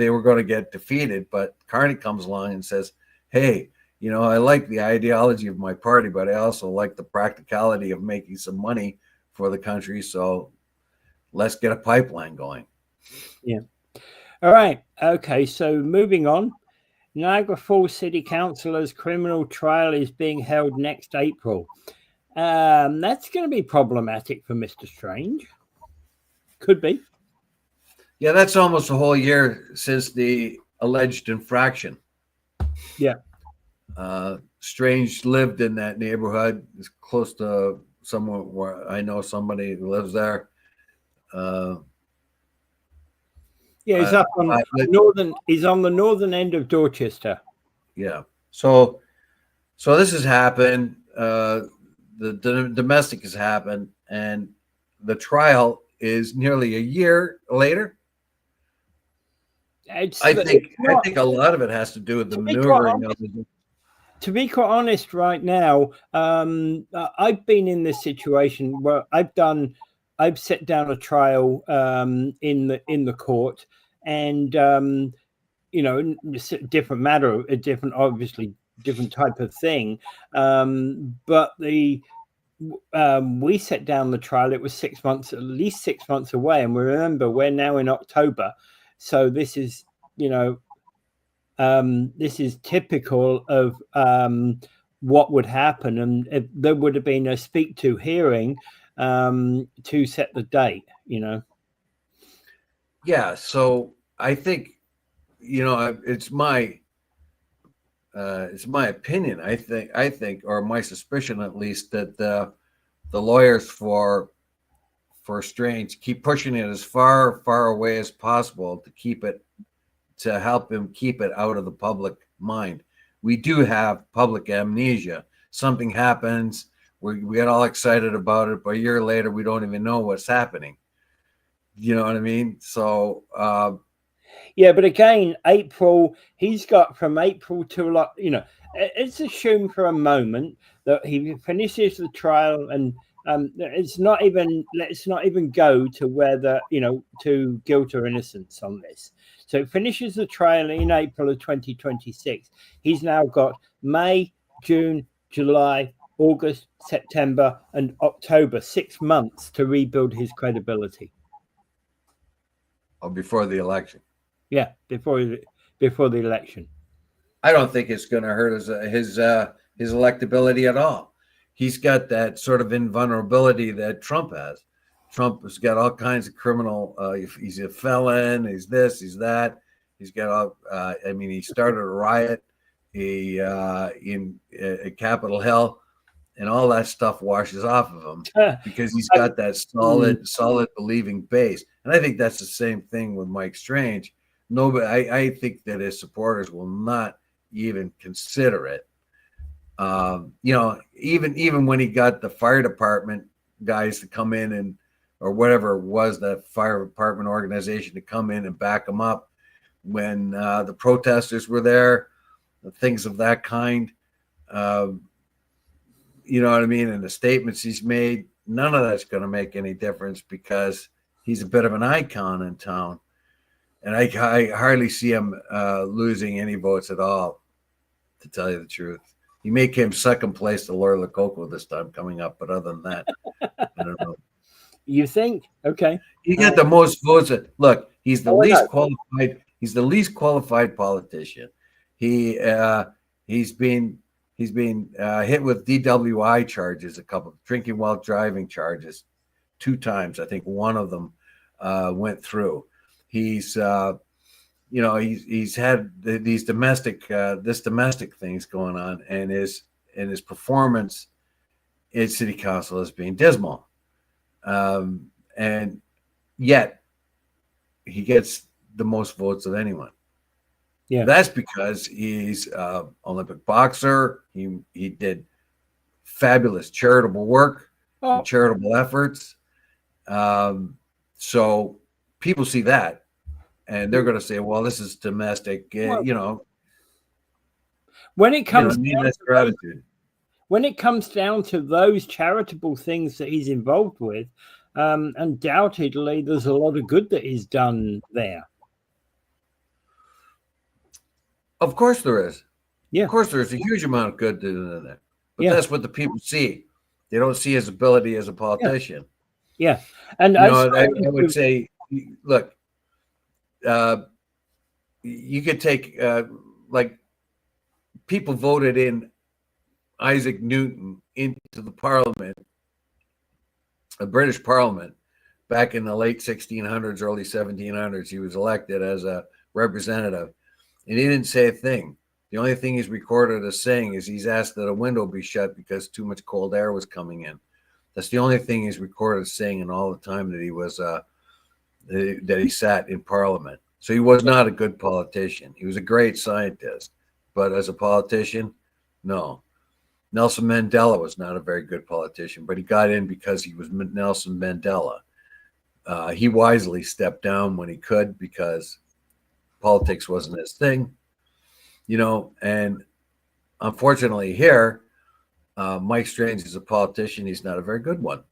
[SPEAKER 2] were going to get defeated. But Carney comes along and says, hey, I like the ideology of my party, but I also like the practicality of making some money for the country. So let's get a pipeline going.
[SPEAKER 1] Yeah. All right. Okay. So moving on, Niagara Falls City Councilor's criminal trial is being held next April. That's going to be problematic for Mr. Strange. Could be.
[SPEAKER 2] Yeah, that's almost a whole year since the alleged infraction.
[SPEAKER 1] Yeah.
[SPEAKER 2] Strange lived in that neighborhood. It's close to someone where I know somebody who lives there.
[SPEAKER 1] He's up on northern. He's on the northern end of Dorchester.
[SPEAKER 2] Yeah. So this has happened. The domestic has happened, and the trial is nearly a year later. I think a lot of it has to do with the maneuvering of the.
[SPEAKER 1] To be quite honest, right now, I've been in this situation where I've set down a trial in the court, and different matter, obviously different type of thing, but the we set down the trial, it was 6 months, at least 6 months away. And we remember we're now in October. So this is, this is typical of what would happen. And if there would have been a speak to hearing to set the date,
[SPEAKER 2] Yeah. So I think, it's my opinion. I think, or my suspicion at least, that the lawyers for Strange keep pushing it as far away as possible to help him keep it out of the public mind. We do have public amnesia. Something happens, we get all excited about it, but a year later we don't even know what's happening. You know what I mean? So
[SPEAKER 1] yeah, but again, April, he's got from April to it's assumed for a moment that he finishes the trial, and let's not even go to whether to guilt or innocence on this. So it finishes the trial in April of 2026. He's now got May, June, July, August, September, and October, 6 months to rebuild his credibility.
[SPEAKER 2] Or before the election.
[SPEAKER 1] Yeah, before the election.
[SPEAKER 2] I don't think it's going to hurt his electability at all. He's got that sort of invulnerability that Trump has. Trump has got all kinds of criminal. He's a felon. He's this. He's that. He's got all. He started a riot. In Capitol Hill, and all that stuff washes off of him because he's got that solid believing base. And I think that's the same thing with Mike Strange. Nobody, I think that his supporters will not even consider it. Even when he got the fire department guys to come in or whatever it was, that fire department organization to come in and back him up when the protesters were there, things of that kind. You know what I mean? And the statements he's made, none of that's going to make any difference because he's a bit of an icon in town. And I hardly see him losing any votes at all, to tell you the truth. He may came second place to Laura Lococo this time coming up, but other than that, I don't know.
[SPEAKER 1] You think? Okay.
[SPEAKER 2] He got the most votes. Look, he's the least qualified. He's the least qualified politician. He's been hit with DWI charges, a couple of drinking while driving charges, 2 times. I think one of them went through. He's he's had these domestic things going on, and his performance in city council has been dismal, and yet he gets the most votes of anyone.
[SPEAKER 1] Yeah,
[SPEAKER 2] that's because he's Olympic boxer. He did fabulous charitable work, and charitable efforts. So people see that, and they're going to say, "Well, this is domestic."
[SPEAKER 1] When it comes
[SPEAKER 2] when
[SPEAKER 1] it comes down to those charitable things that he's involved with, undoubtedly, there's a lot of good that is done there.
[SPEAKER 2] Of course there is.
[SPEAKER 1] Yeah.
[SPEAKER 2] Of course there is a huge amount of good in there. But that's what the people see. They don't see his ability as a politician.
[SPEAKER 1] Yeah. And
[SPEAKER 2] I would say, look, you could take people voted in Isaac Newton into the parliament, the British parliament, back in the late 1600s, early 1700s. He was elected as a representative. And he didn't say a thing. The only thing he's recorded as saying is he's asked that a window be shut because too much cold air was coming in. That's the only thing he's recorded as saying in all the time that he was that he sat in Parliament. So he was not a good politician. He was a great scientist, but as a politician, no. Nelson Mandela was not a very good politician, but he got in because he was Nelson Mandela. He wisely stepped down when he could because politics wasn't his thing, and unfortunately here, Mike Strange is a politician. He's not a very good one.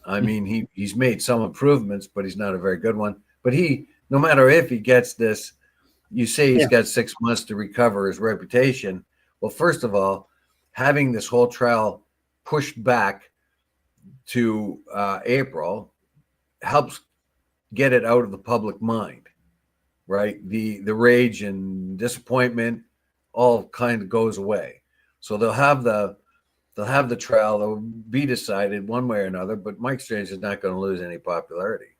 [SPEAKER 2] I mean, he's made some improvements, but he's not a very good one. But no matter if he gets this, you say he's got 6 months to recover his reputation. Well, first of all, having this whole trial pushed back to April helps get it out of the public mind, right? The rage and disappointment all kind of goes away. So they'll have the trial. They'll be decided one way or another. But Mike Strange is not going to lose any popularity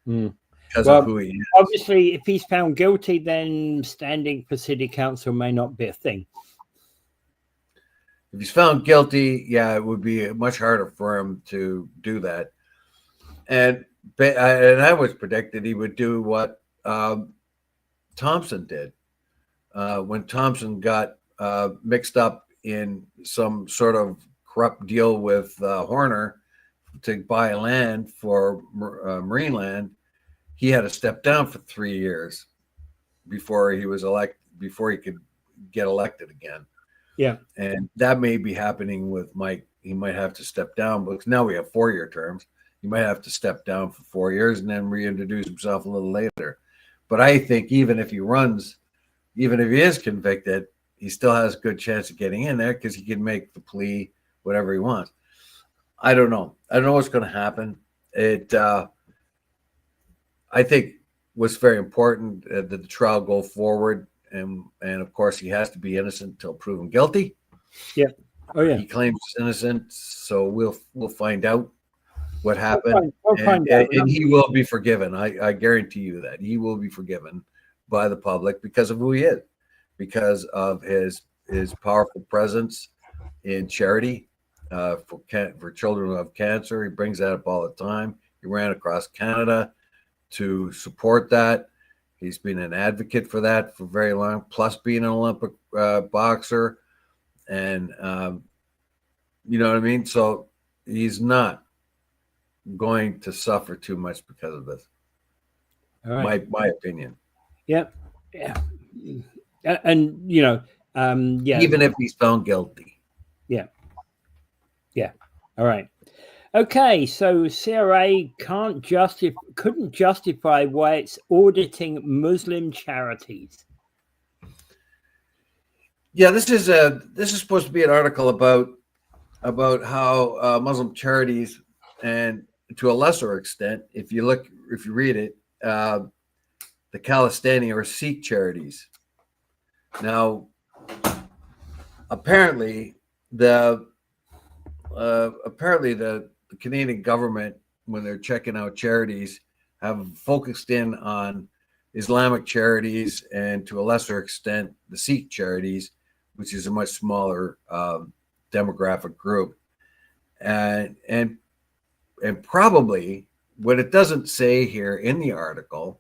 [SPEAKER 2] because of who he is.
[SPEAKER 1] Obviously, if he's found guilty, then standing for city council may not be a thing.
[SPEAKER 2] If he's found guilty, yeah, it would be much harder for him to do that. And I was predicted he would do what Thompson did when Thompson got mixed up in some sort of corrupt deal with Horner to buy land for marine land. He had to step down for 3 years before he was elected, before he could get elected again.
[SPEAKER 1] Yeah.
[SPEAKER 2] And that may be happening with Mike. He might have to step down because now we have 4-year terms. He might have to step down for 4 years and then reintroduce himself a little later. But I think even if he runs, even if he is convicted, he still has a good chance of getting in there because he can make the plea, whatever he wants. I don't know. I don't know what's going to happen. I think what's very important that the trial go forward. And of course, he has to be innocent until proven guilty.
[SPEAKER 1] Yeah. Oh, yeah.
[SPEAKER 2] He claims he's innocent. So we'll find out what happened.
[SPEAKER 1] We'll find out.
[SPEAKER 2] And he will be forgiven. I guarantee you that. He will be forgiven by the public because of who he is, because of his powerful presence in charity for children who have cancer. He brings that up all the time. He ran across Canada to support that. He's been an advocate for that for very long, plus being an Olympic boxer. And, you know what I mean? So he's not going to suffer too much because of this. All right. My opinion.
[SPEAKER 1] Yeah. Yeah. And, you know, yeah.
[SPEAKER 2] Even if he's found guilty.
[SPEAKER 1] Yeah. Yeah. All right. Okay, so CRA couldn't justify why it's auditing Muslim charities.
[SPEAKER 2] Yeah, this is supposed to be an article about how Muslim charities, and to a lesser extent, if you read it, the Palestinian or Sikh charities. Now, apparently the Canadian government, when they're checking out charities, have focused in on Islamic charities and to a lesser extent the Sikh charities, which is a much smaller demographic group. And probably what it doesn't say here in the article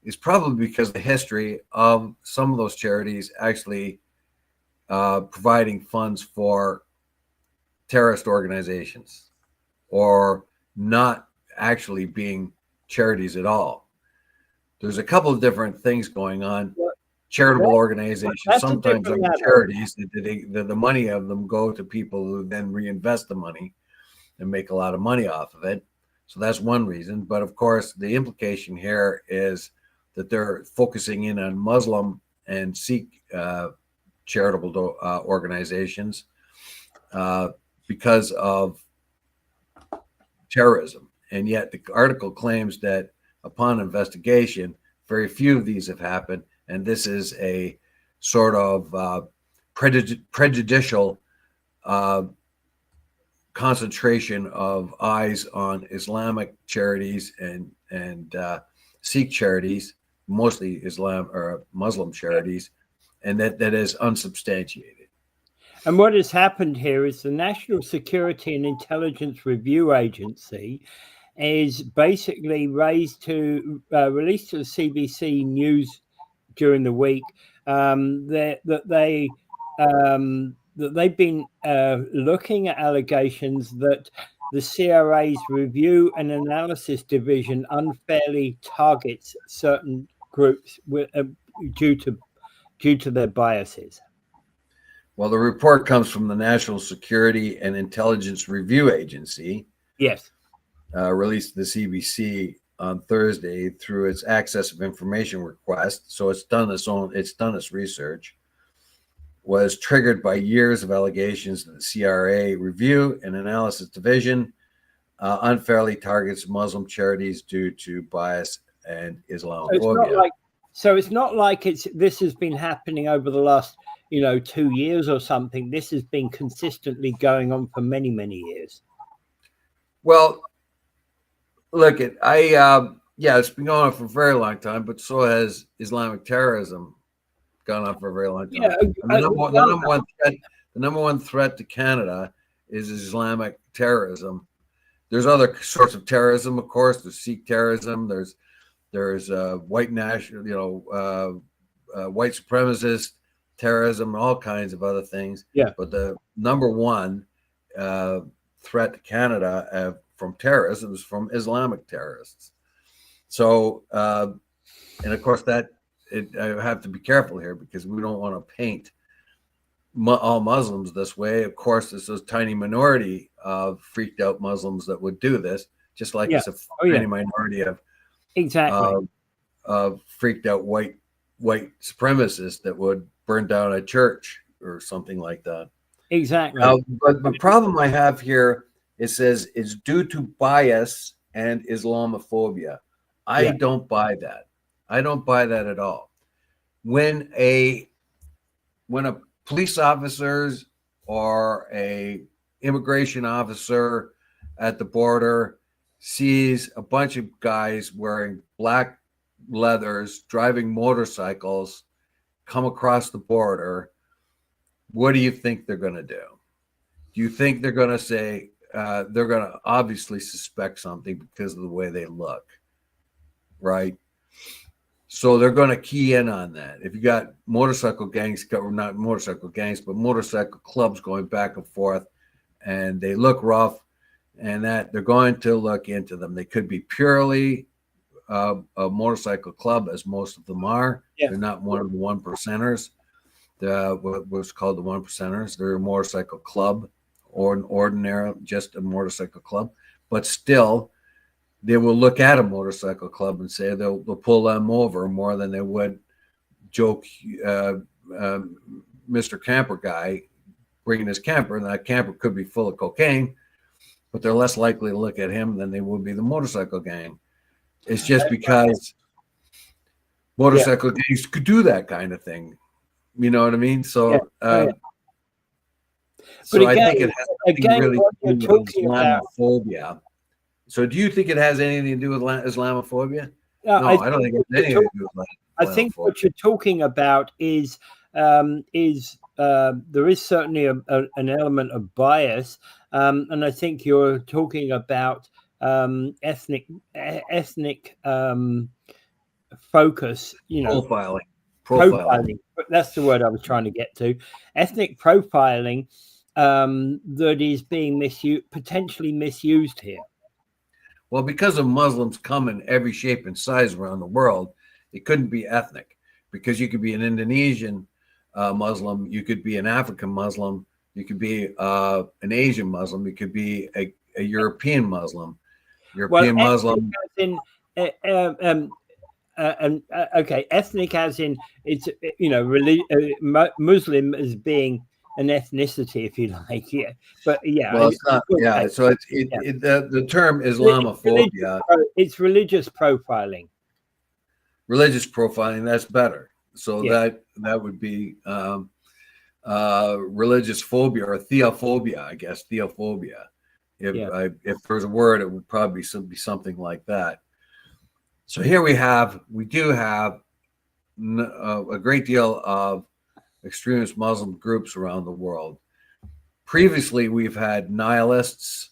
[SPEAKER 2] is probably because of the history of some of those charities actually providing funds for terrorist organizations, or not actually being charities at all. There's a couple of different things going on. Charitable organizations, sometimes are charities, the money of them go to people who then reinvest the money and make a lot of money off of it. So that's one reason. But of course, the implication here is that they're focusing in on Muslim and Sikh charitable organizations because of terrorism. And yet the article claims that upon investigation, very few of these have happened. And this is a sort of prejudicial concentration of eyes on Islamic charities and Sikh charities, mostly Islam or Muslim charities, and that is unsubstantiated.
[SPEAKER 1] And what has happened here is the National Security and Intelligence Review Agency is basically released to the CBC News during the week that they've been looking at allegations that the CRA's Review and Analysis Division unfairly targets certain groups due to their biases.
[SPEAKER 2] Well, the report comes from the National Security and Intelligence Review Agency.
[SPEAKER 1] Yes.
[SPEAKER 2] Released to the CBC on Thursday through its access of information request. So it's done its research. was triggered by years of allegations that the CRA Review and Analysis Division unfairly targets Muslim charities due to bias and Islamophobia.
[SPEAKER 1] So it's not like this has been happening over the last 2 years or something. This has been consistently going on for many, many years.
[SPEAKER 2] Well, look, it's been going on for a very long time, but so has Islamic terrorism gone on for a very long time.
[SPEAKER 1] Yeah,
[SPEAKER 2] the number one threat to Canada is Islamic terrorism. There's other sorts of terrorism, of course. There's Sikh terrorism. There's white national, white supremacist terrorism, all kinds of other things.
[SPEAKER 1] Yeah.
[SPEAKER 2] But the number one threat to Canada from terrorism is from Islamic terrorists. So, and of course I have to be careful here because we don't want to paint all Muslims this way. Of course, there's a tiny minority of freaked out Muslims that would do this, just like there's a tiny minority of freaked out white supremacists that would burn down a church or something like that.
[SPEAKER 1] Exactly.
[SPEAKER 2] But the problem I have here, it says it's due to bias and Islamophobia. I don't buy that. I don't buy that at all. When a police officers or a immigration officer at the border sees a bunch of guys wearing black leathers, driving motorcycles, come across the border, what do you think they're going to do? Do you think they're going to say, they're going to obviously suspect something because of the way they look, right? So they're going to key in on that. If you got motorcycle gangs, not motorcycle gangs, but motorcycle clubs going back and forth, and they look rough, and that they're going to look into them. They could be purely a motorcycle club, as most of them are. Yeah. They're not one of the 1%ers. What's called the 1%ers. They're a motorcycle club, or an ordinary, just a motorcycle club, but still, they will look at a motorcycle club and say they'll pull them over more than they would Mr. Camper guy bringing his camper, and that camper could be full of cocaine, but they're less likely to look at him than they would be the motorcycle gang. It's just because motorcycle gangs could do that kind of thing. You know what I mean? So,
[SPEAKER 1] but
[SPEAKER 2] again,
[SPEAKER 1] I think
[SPEAKER 2] it has nothing really to do with Islamophobia. So do you think it has anything to do with Islamophobia? No, I don't think it has anything to do with Islamophobia.
[SPEAKER 1] I think what you're talking about is there is certainly an element of bias, and I think you're talking about ethnic focus. Profiling. That's the word I was trying to get to. Ethnic profiling that is being potentially misused here.
[SPEAKER 2] Well, because of Muslims come in every shape and size around the world, it couldn't be ethnic, because you could be an Indonesian Muslim, you could be an African Muslim, you could be an Asian Muslim, you could be a European Muslim. Muslim.
[SPEAKER 1] Ethnic as in it's Muslim as being an ethnicity, if you like, but
[SPEAKER 2] it's not. So the term Islamophobia.
[SPEAKER 1] It's religious profiling.
[SPEAKER 2] Religious profiling. That's better. So that would be religious phobia or theophobia, I guess. Theophobia. If there's a word, it would probably be something like that. So here we do have a great deal of extremist Muslim groups around the world. Previously, we've had nihilists,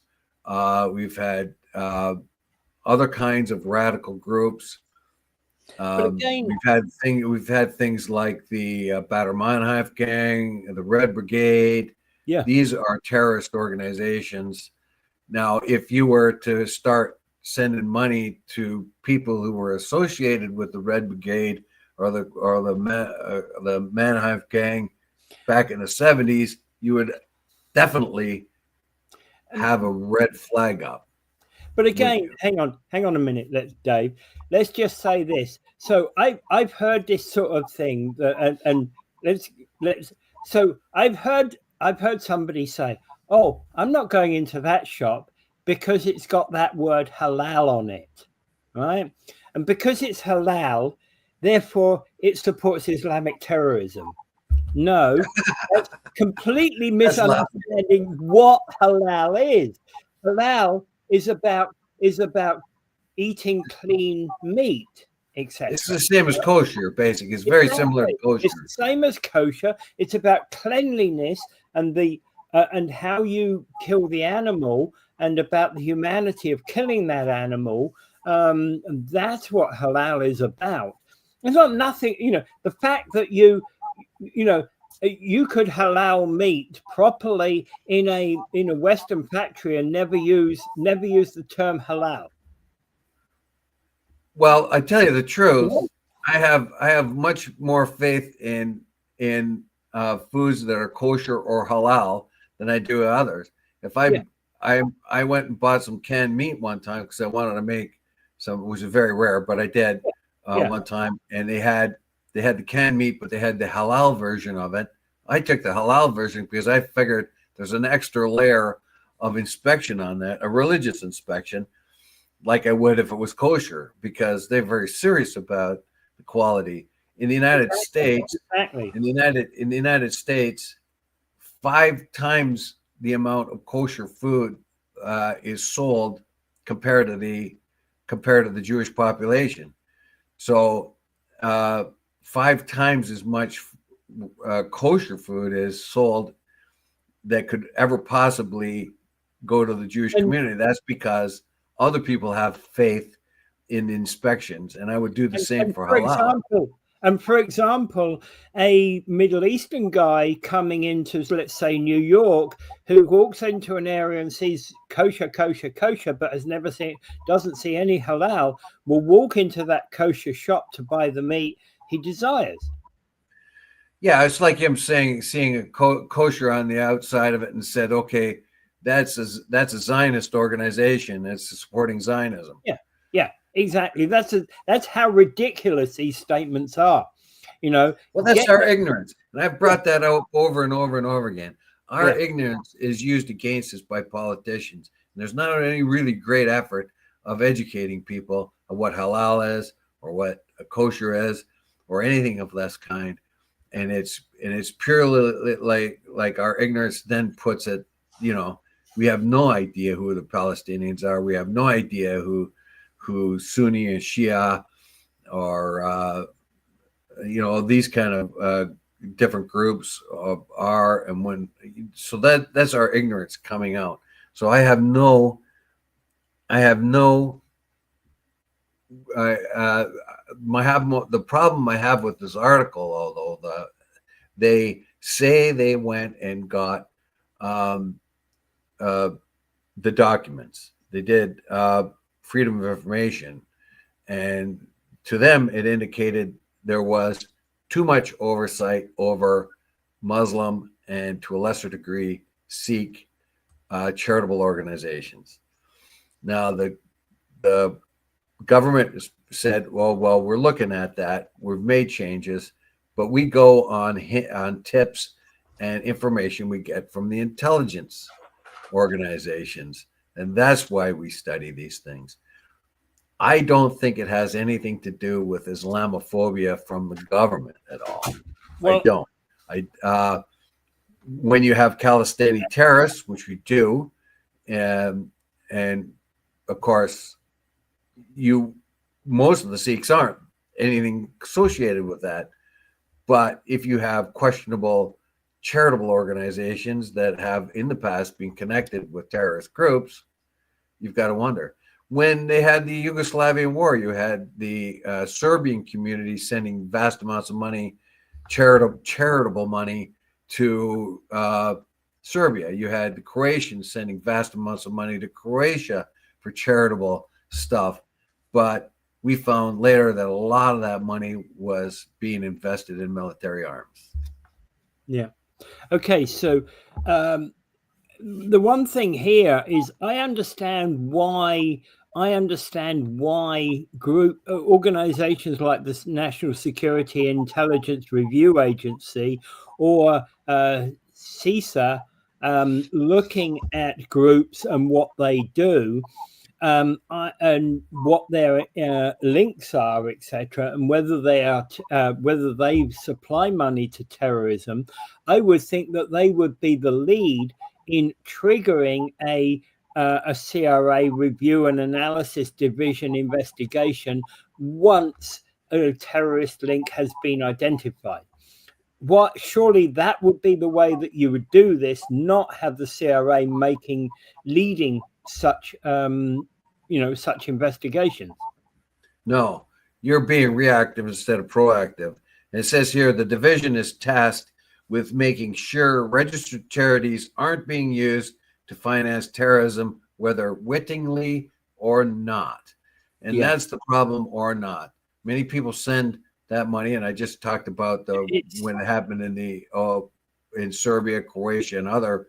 [SPEAKER 2] we've had other kinds of radical groups. We've had things like the Baader Meinhof Gang, the Red Brigade. Yeah, these are terrorist organizations. Now, if you were to start sending money to people who were associated with the Red Brigade or the Mannheim Gang back in the 70s, you would definitely have a red flag up.
[SPEAKER 1] But again, hang on a minute, Dave. Let's just say this. So I've heard this sort of thing, and let's So I've heard somebody say, "Oh, I'm not going into that shop because it's got that word halal on it," right? And because it's halal, therefore it supports Islamic terrorism. No, that's completely misunderstanding what halal is. Halal is about eating clean meat, etc.
[SPEAKER 2] It's the same as kosher, basically. It's very similar to kosher.
[SPEAKER 1] It's the same as kosher. It's about cleanliness and and how you kill the animal, and about the humanity of killing that animal. And that's what halal is about. It's not nothing, the fact that you could halal meat properly in a Western factory and never use the term halal.
[SPEAKER 2] Well, I tell you the truth, I have much more faith in foods that are kosher or halal than I do others. If I went and bought some canned meat one time because I wanted to make some, which is very rare, but I did one time, and they had the canned meat, but they had the halal version of it. I took the halal version because I figured there's an extra layer of inspection on that, a religious inspection, like I would if it was kosher, because they're very serious about the quality. In the United States, in the United States, 5 times the amount of kosher food is sold compared to the Jewish population. So 5 times as much kosher food is sold that could ever possibly go to the Jewish community. That's because other people have faith in inspections, and I would do the same for halal.
[SPEAKER 1] For example, a Middle Eastern guy coming into, let's say, New York, who walks into an area and sees kosher, but doesn't see any halal, will walk into that kosher shop to buy the meat he desires.
[SPEAKER 2] Yeah, it's like him seeing a kosher on the outside of it and said, "Okay, that's a Zionist organization. It's supporting Zionism."
[SPEAKER 1] Yeah, exactly. That's how ridiculous these statements are.
[SPEAKER 2] Well, that's our ignorance, and I've brought that out over and over and over again. Our ignorance is used against us by politicians. And there's not any really great effort of educating people of what halal is, or what a kosher is, or anything of this kind. And it's purely like our ignorance then puts it, we have no idea who the Palestinians are. We have no idea who Sunni and Shia or these kind of different groups are, and that's our ignorance coming out. So the problem I have with this article, although they say they went and got the documents, they did freedom of information, and to them it indicated there was too much oversight over Muslim and, to a lesser degree, Sikh charitable organizations. Now the government said, well, we're looking at that. We've made changes, but we go on tips and information we get from the intelligence organizations, and that's why we study these things. I don't think it has anything to do with Islamophobia from the government at all. Well, I don't. When you have Palestinian terrorists, which we do, and of course, most of the Sikhs aren't anything associated with that. But if you have questionable charitable organizations that have in the past been connected with terrorist groups, you've got to wonder. When they had the Yugoslavian war, you had the Serbian community sending vast amounts of money, charitable money, to Serbia. You had the Croatians sending vast amounts of money to Croatia for charitable stuff. But we found later that a lot of that money was being invested in military arms.
[SPEAKER 1] Yeah. Okay. So the one thing here is I understand why organizations like the National Security Intelligence Review Agency or CISA, looking at groups and what they do, and what their links are, etc., and whether they are whether they supply money to terrorism, I would think that they would be the lead in triggering a CRA review and analysis division investigation once a terrorist link has been identified. Surely that would be the way that you would do this, not have the CRA leading such such investigations.
[SPEAKER 2] No, you're being reactive instead of proactive. And it says here the division is tasked with making sure registered charities aren't being used to finance terrorism, whether wittingly or not. And that's the problem, or not. Many people send that money, and I just talked about when it happened in Serbia, Croatia, and other.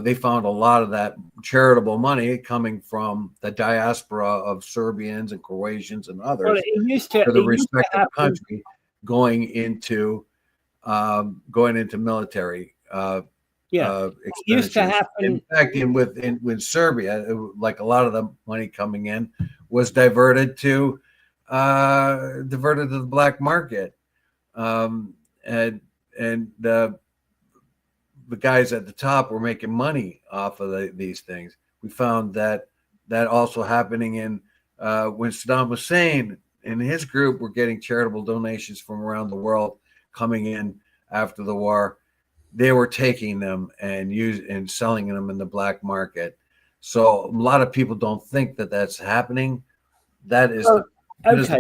[SPEAKER 2] They found a lot of that charitable money coming from the diaspora of Serbians and Croatians and others.
[SPEAKER 1] Well, it used to,
[SPEAKER 2] for the respective country going into military.
[SPEAKER 1] It used to happen.
[SPEAKER 2] In fact, with Serbia, like a lot of the money coming in was diverted to the black market, and the guys at the top were making money off of these things. We found that also happening in when Saddam Hussein and his group were getting charitable donations from around the world coming in after the war. They were taking them and selling them in the black market. So a lot of people don't think that that's happening. That is the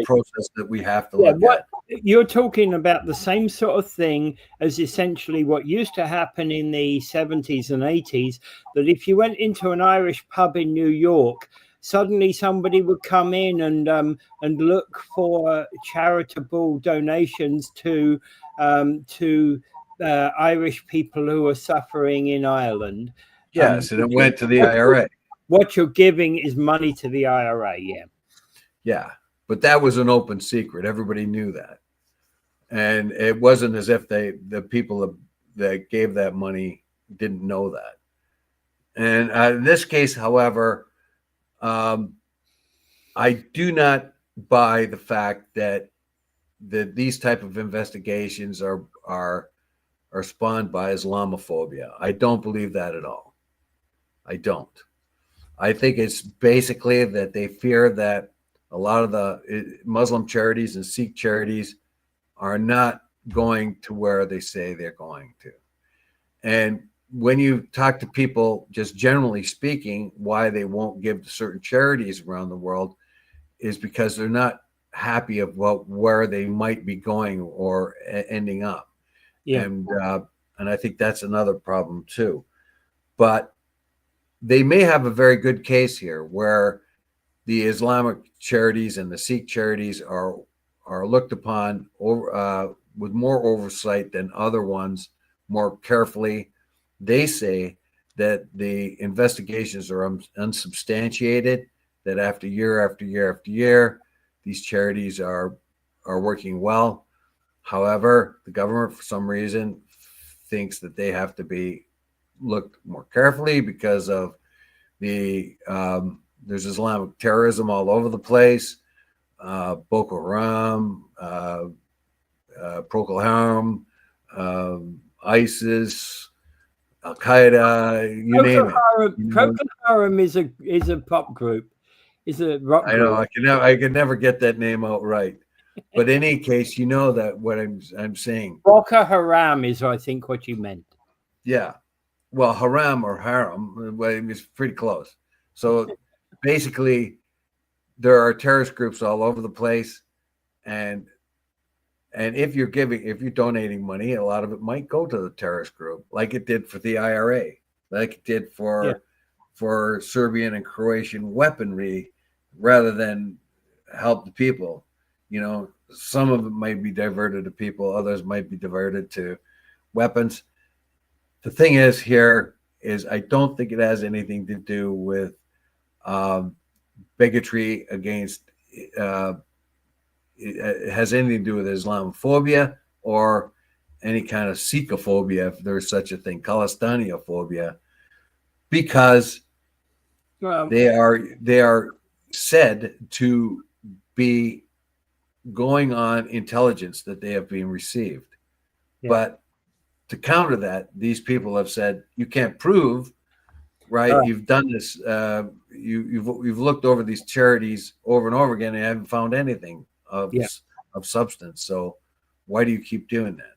[SPEAKER 2] process that we have to look at.
[SPEAKER 1] You're talking about the same sort of thing as essentially what used to happen in the 70s and 80s, that if you went into an Irish pub in New York, suddenly somebody would come in and look for charitable donations to Irish people who are suffering in Ireland.
[SPEAKER 2] Yes, and it went to the IRA.
[SPEAKER 1] What you're giving is money to the IRA,
[SPEAKER 2] Yeah, but that was an open secret. Everybody knew that. And it wasn't as if the people that gave that money didn't know that. And in this case, however, I do not buy the fact that these type of investigations are spawned by Islamophobia. I don't believe that at all. I don't. I think it's basically that they fear that a lot of the Muslim charities and Sikh charities are not going to where they say they're going to. And when you talk to people, just generally speaking, why they won't give to certain charities around the world is because they're not happy about where they might be going or ending up. And I think that's another problem too. But they may have a very good case here where the Islamic charities and the Sikh charities are looked upon with more oversight than other ones, more carefully. They say that the investigations are unsubstantiated, that after year, these charities are working well. However, the government, for some reason, thinks that they have to be looked more carefully because of there's Islamic terrorism all over the place. Boko Haram, Procol Haram, ISIS, Al Qaeda, you name it.
[SPEAKER 1] Procol Haram is a pop group. Is a rock group.
[SPEAKER 2] I know. I could never get that name out right. But in any case, you know that what I'm saying.
[SPEAKER 1] Boko Haram is, I think, what you meant.
[SPEAKER 2] Yeah. Well, haram or harem, it's pretty close. So basically, there are terrorist groups all over the place, and if you're donating money, a lot of it might go to the terrorist group, like it did for the IRA, like it did for Serbian and Croatian weaponry, rather than help the people. You know, some of it might be diverted to people, others might be diverted to weapons. The thing is here is I don't think it has anything to do with bigotry against it has anything to do with Islamophobia or any kind of Sikhophobia, if there's such a thing, Palestinophobia, because they are said to be going on intelligence that they have been received. Yeah. But to counter that, these people have said, you can't prove, right? You've done this. You've looked over these charities over and over again and haven't found anything of substance. So why do you keep doing that?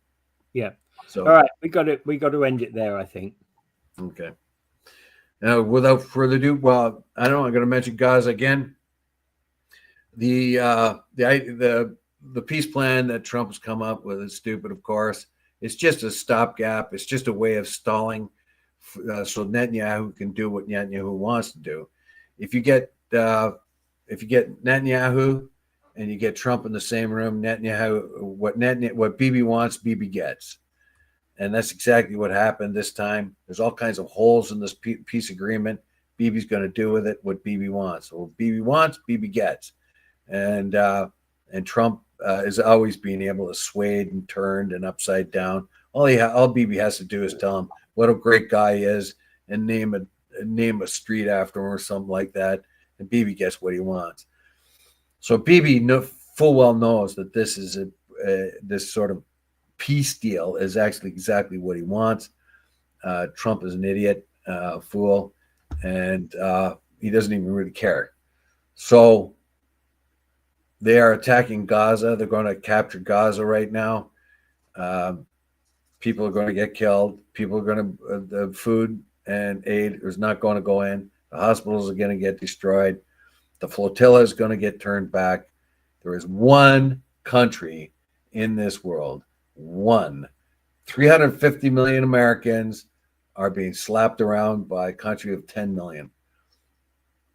[SPEAKER 1] Yeah. So all right, we got to end it there, I think.
[SPEAKER 2] Okay. Now, without further ado, well, I don't know. I'm going to mention Gaza again. The peace plan that Trump has come up with is stupid, of course. It's just a stopgap. It's just a way of stalling, so Netanyahu can do what Netanyahu wants to do. If you get Netanyahu and you get Trump in the same room, what Bibi wants, Bibi gets, and that's exactly what happened this time. There's all kinds of holes in this peace agreement. Bibi's going to do with it what Bibi wants. So what Bibi wants, Bibi gets, and Trump is always being able to swayed and turned and upside down. All Bibi has to do is tell him what a great guy he is and name a street after him or something like that, and Bibi gets what he wants. So Bibi full well knows that this is this sort of peace deal is actually exactly what he wants. Trump is an idiot, fool, and he doesn't even really care. So they are attacking Gaza. They're going to capture Gaza right now. People are going to get killed. People are going to, the food and aid is not going to go in. The hospitals are going to get destroyed. The flotilla is going to get turned back. There is one country in this world, 350 million Americans are being slapped around by a country of 10 million.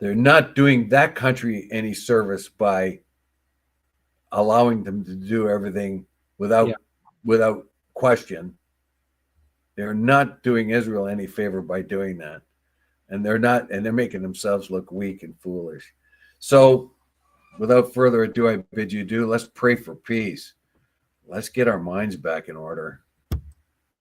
[SPEAKER 2] They're not doing that country any service by allowing them to do everything without question. They're not doing Israel any favor by doing that. And they're making themselves look weak and foolish. So without further ado, I bid you adieu. Let's pray for peace. Let's get our minds back in order.